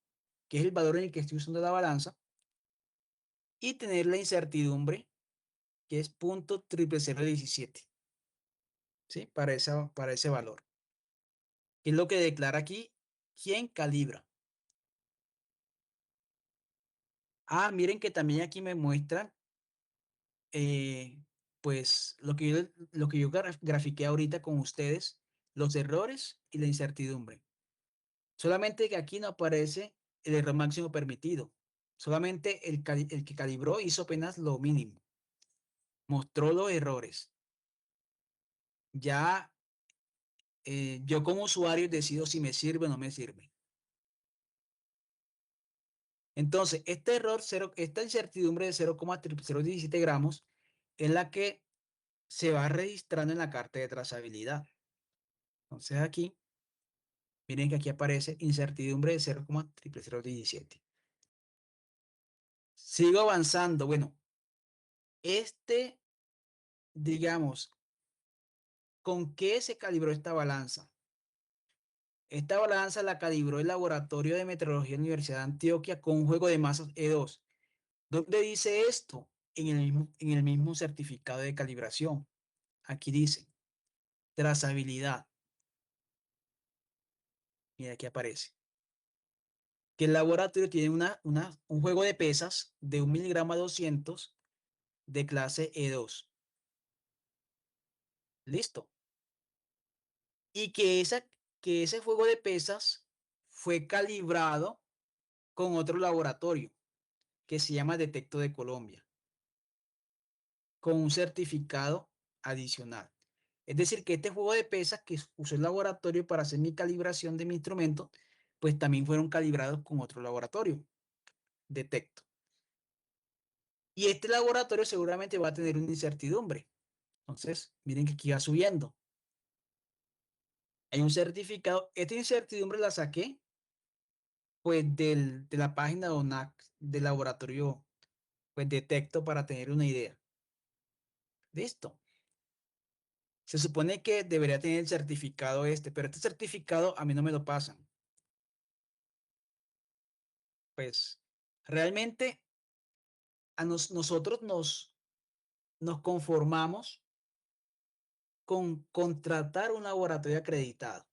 que es el valor en el que estoy usando la balanza, y tener la incertidumbre, que es punto 00017, ¿sí? Para ese valor. Que es lo que declara aquí quién calibra. Ah, miren que también aquí me muestra, pues, lo que yo grafiqué ahorita con ustedes, los errores y la incertidumbre. Solamente que aquí no aparece el error máximo permitido. Solamente el que calibró hizo apenas lo mínimo. Mostró los errores. Ya yo como usuario decido si me sirve o no me sirve. Entonces, este error, esta incertidumbre de 0,017 gramos es la que se va registrando en la carta de trazabilidad. Entonces aquí, miren que aquí aparece incertidumbre de 0,017. Sigo avanzando. Bueno, digamos, ¿con qué se calibró esta balanza? Esta balanza la calibró el Laboratorio de Meteorología de la Universidad de Antioquia con un juego de masas E2. ¿Dónde dice esto? En el mismo certificado de calibración. Aquí dice trazabilidad. Mira, aquí aparece. Que el laboratorio tiene un juego de pesas de 1 miligramo a 200 de clase E2. Listo. Y que ese juego de pesas fue calibrado con otro laboratorio que se llama Detecto de Colombia, con un certificado adicional. Es decir, que este juego de pesas que usó el laboratorio para hacer mi calibración de mi instrumento, pues también fueron calibrados con otro laboratorio, Detecto. Y este laboratorio seguramente va a tener una incertidumbre. Entonces, miren que aquí va subiendo. Hay un certificado. Esta incertidumbre la saqué pues de la página de ONAC del laboratorio pues Detecto para tener una idea. Listo. Se supone que debería tener el certificado pero este certificado a mí no me lo pasan. Pues realmente nosotros nos conformamos con contratar un laboratorio acreditado.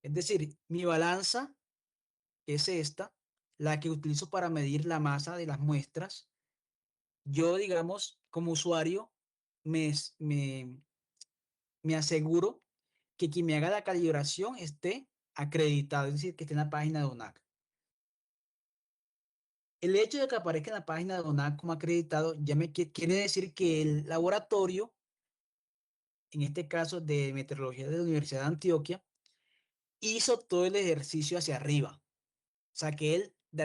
Es decir, mi balanza, que es esta, la que utilizo para medir la masa de las muestras, yo, digamos, como usuario, me, me aseguro que quien me haga la calibración esté acreditado, es decir, que esté en la página de ONAC. El hecho de que aparezca en la página de ONAC como acreditado ya me quiere decir que el laboratorio, en este caso de meteorología de la Universidad de Antioquia, hizo todo el ejercicio hacia arriba. O sea, que él de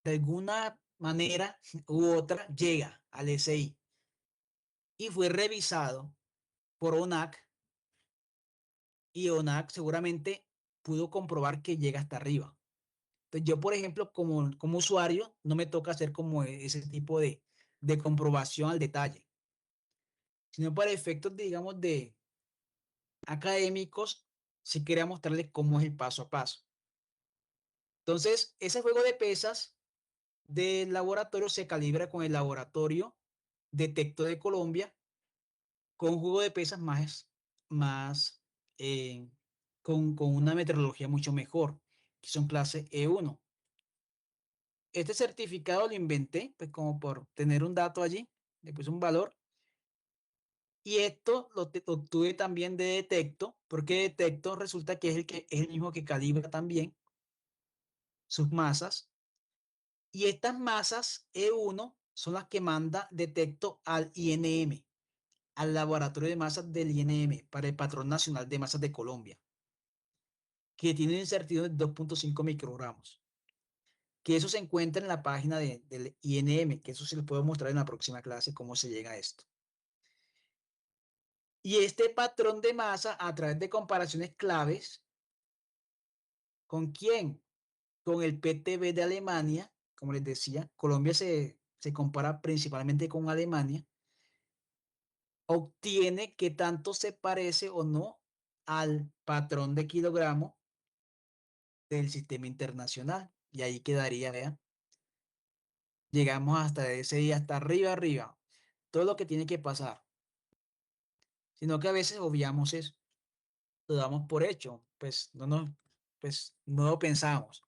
alguna manera u otra llega al SI y fue revisado por ONAC y ONAC seguramente pudo comprobar que llega hasta arriba. Entonces yo, por ejemplo, como usuario, no me toca hacer como ese tipo de comprobación al detalle, sino para efectos, digamos, de académicos, si quería mostrarles cómo es el paso a paso. Entonces, ese juego de pesas del laboratorio se calibra con el laboratorio Detecto de Colombia, con un juego de pesas más eh, con una metrología mucho mejor, que son clase E1. Este certificado lo inventé, pues como por tener un dato allí, le puse un valor. Y esto lo obtuve también de Detecto, porque Detecto resulta que es el mismo que calibra también sus masas. Y estas masas E1 son las que manda Detecto al INM, al laboratorio de masas del INM, para el Patrón Nacional de Masas de Colombia, que tiene una incertidumbre de 2.5 microgramos. Que eso se encuentra en la página del INM, que eso se les puedo mostrar en la próxima clase cómo se llega a esto. Y este patrón de masa, a través de comparaciones claves, ¿con quién? Con el PTB de Alemania, como les decía, Colombia se compara principalmente con Alemania, obtiene qué tanto se parece o no al patrón de kilogramo del sistema internacional. Y ahí quedaría, vean, llegamos hasta ese día, hasta arriba, arriba, todo lo que tiene que pasar. Sino que a veces obviamos eso, lo damos por hecho, pues no lo pensamos.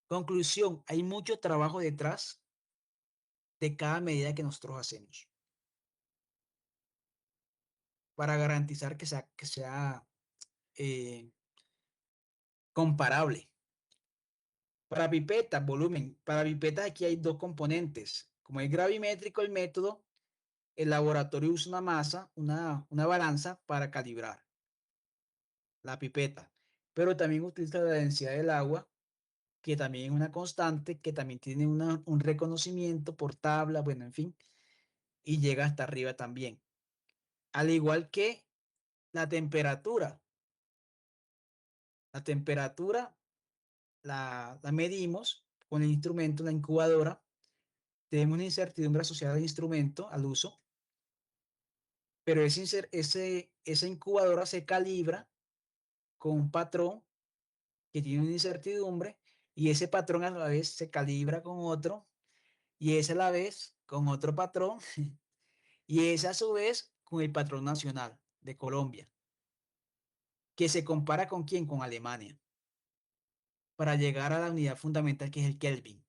Conclusión, hay mucho trabajo detrás de cada medida que nosotros hacemos para garantizar que sea eh, comparable. Para pipetas, volumen. Para pipetas aquí hay dos componentes. Como es gravimétrico el método, el laboratorio usa una masa, una balanza para calibrar la pipeta. Pero también utiliza la densidad del agua, que también es una constante, que también tiene un reconocimiento por tabla, bueno, en fin, y llega hasta arriba también. Al igual que la temperatura. La temperatura la medimos con el instrumento, la incubadora. Tenemos una asociada al instrumento, al uso, pero esa incubadora se calibra con un patrón que tiene una incertidumbre y ese patrón a la vez se calibra con otro y ese a la vez con otro patrón y ese a su vez con el patrón nacional de Colombia, que se compara con quién, con Alemania, para llegar a la unidad fundamental que es el Kelvin.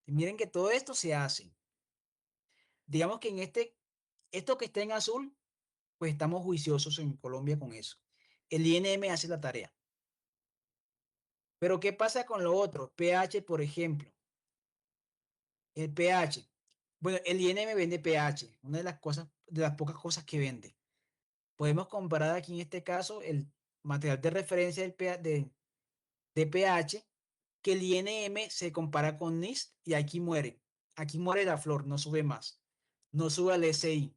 Y miren que todo esto se hace. Digamos que esto que está en azul, pues estamos juiciosos en Colombia con eso. El INM hace la tarea. Pero ¿qué pasa con lo otro? pH, por ejemplo. El pH. Bueno, el INM vende pH, una de las cosas, de las pocas cosas que vende. Podemos comparar aquí en este caso el material de referencia de pH, que el INM se compara con NIST y aquí muere. Aquí muere la flor, no sube más. No sube al SI,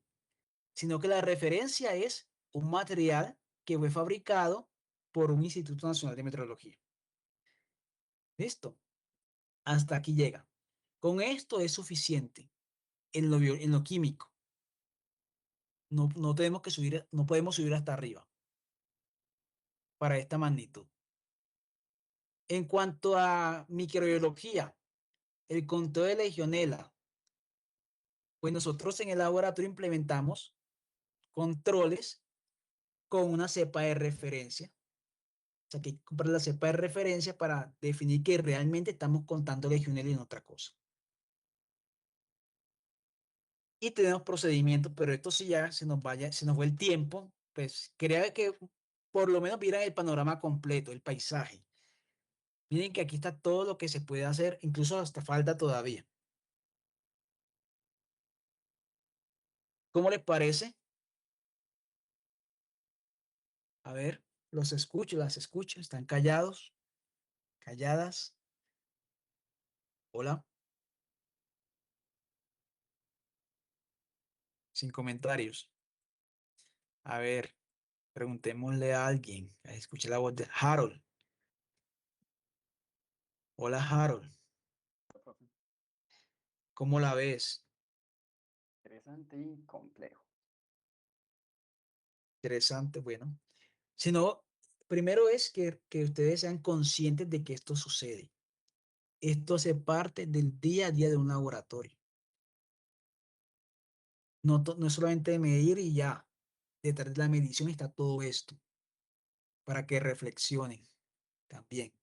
sino que la referencia es un material que fue fabricado por un Instituto Nacional de Metrología. Listo. Hasta aquí llega. Con esto es suficiente en lo químico. No tenemos que subir, no podemos subir hasta arriba para esta magnitud. En cuanto a microbiología, el conteo de Legionela, Pues nosotros en el laboratorio implementamos controles con una cepa de referencia. O sea, que hay que comprar la cepa de referencia para definir que realmente estamos contando legionela y no otra cosa. Y tenemos procedimientos, pero esto sí ya se nos fue el tiempo, pues quería que por lo menos vieran el panorama completo, el paisaje. Miren que aquí está todo lo que se puede hacer, incluso hasta falta todavía. ¿Cómo les parece? A ver, los escucho, las escucho, están callados, calladas. Hola, sin comentarios. A ver, preguntémosle a alguien. Escuché la voz de Harold. Hola, Harold. ¿Cómo la ves? Interesante y complejo. Interesante, bueno. Si no, primero es que ustedes sean conscientes de que esto sucede. Esto hace parte del día a día de un laboratorio. No es solamente medir y ya. Detrás de la medición está todo esto. Para que reflexionen también.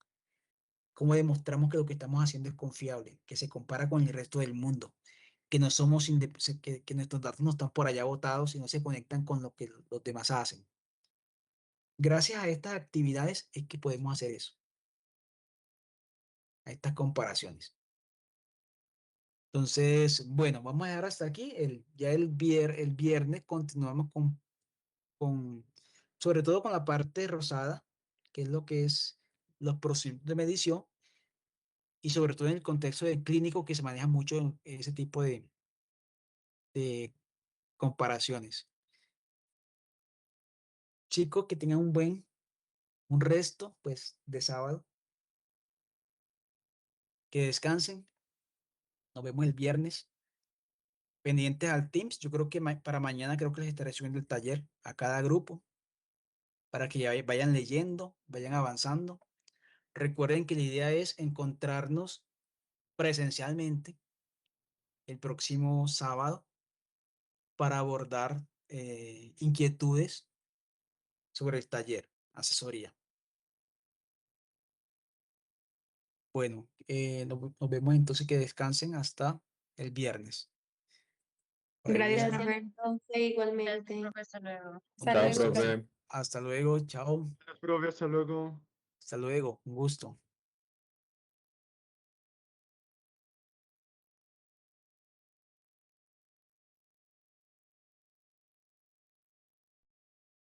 Cómo demostramos que lo que estamos haciendo es confiable, que se compara con el resto del mundo, que no somos que nuestros datos no están por allá botados y no se conectan con lo que los demás hacen. Gracias a estas actividades es que podemos hacer eso, a estas comparaciones. Entonces, bueno, vamos a dejar hasta aquí. Ya el viernes continuamos sobre todo con la parte rosada, que es lo que es los procedimientos de medición y sobre todo en el contexto del clínico que se maneja mucho ese tipo de comparaciones. Chicos, que tengan un resto, pues, de sábado. Que descansen. Nos vemos el viernes. Pendientes al Teams. Yo creo que para mañana creo que les estaré subiendo el taller a cada grupo para que ya vayan leyendo, vayan avanzando. Recuerden que la idea es encontrarnos presencialmente el próximo sábado para abordar inquietudes sobre el taller, asesoría. Bueno, nos vemos entonces, que descansen hasta el viernes. Por ahí Gracias, les- profe. Profe, igualmente. Profe, hasta luego. Hasta Chao, luego. profe. Hasta luego, chao. Gracias, profe, hasta luego. Hasta luego, un gusto.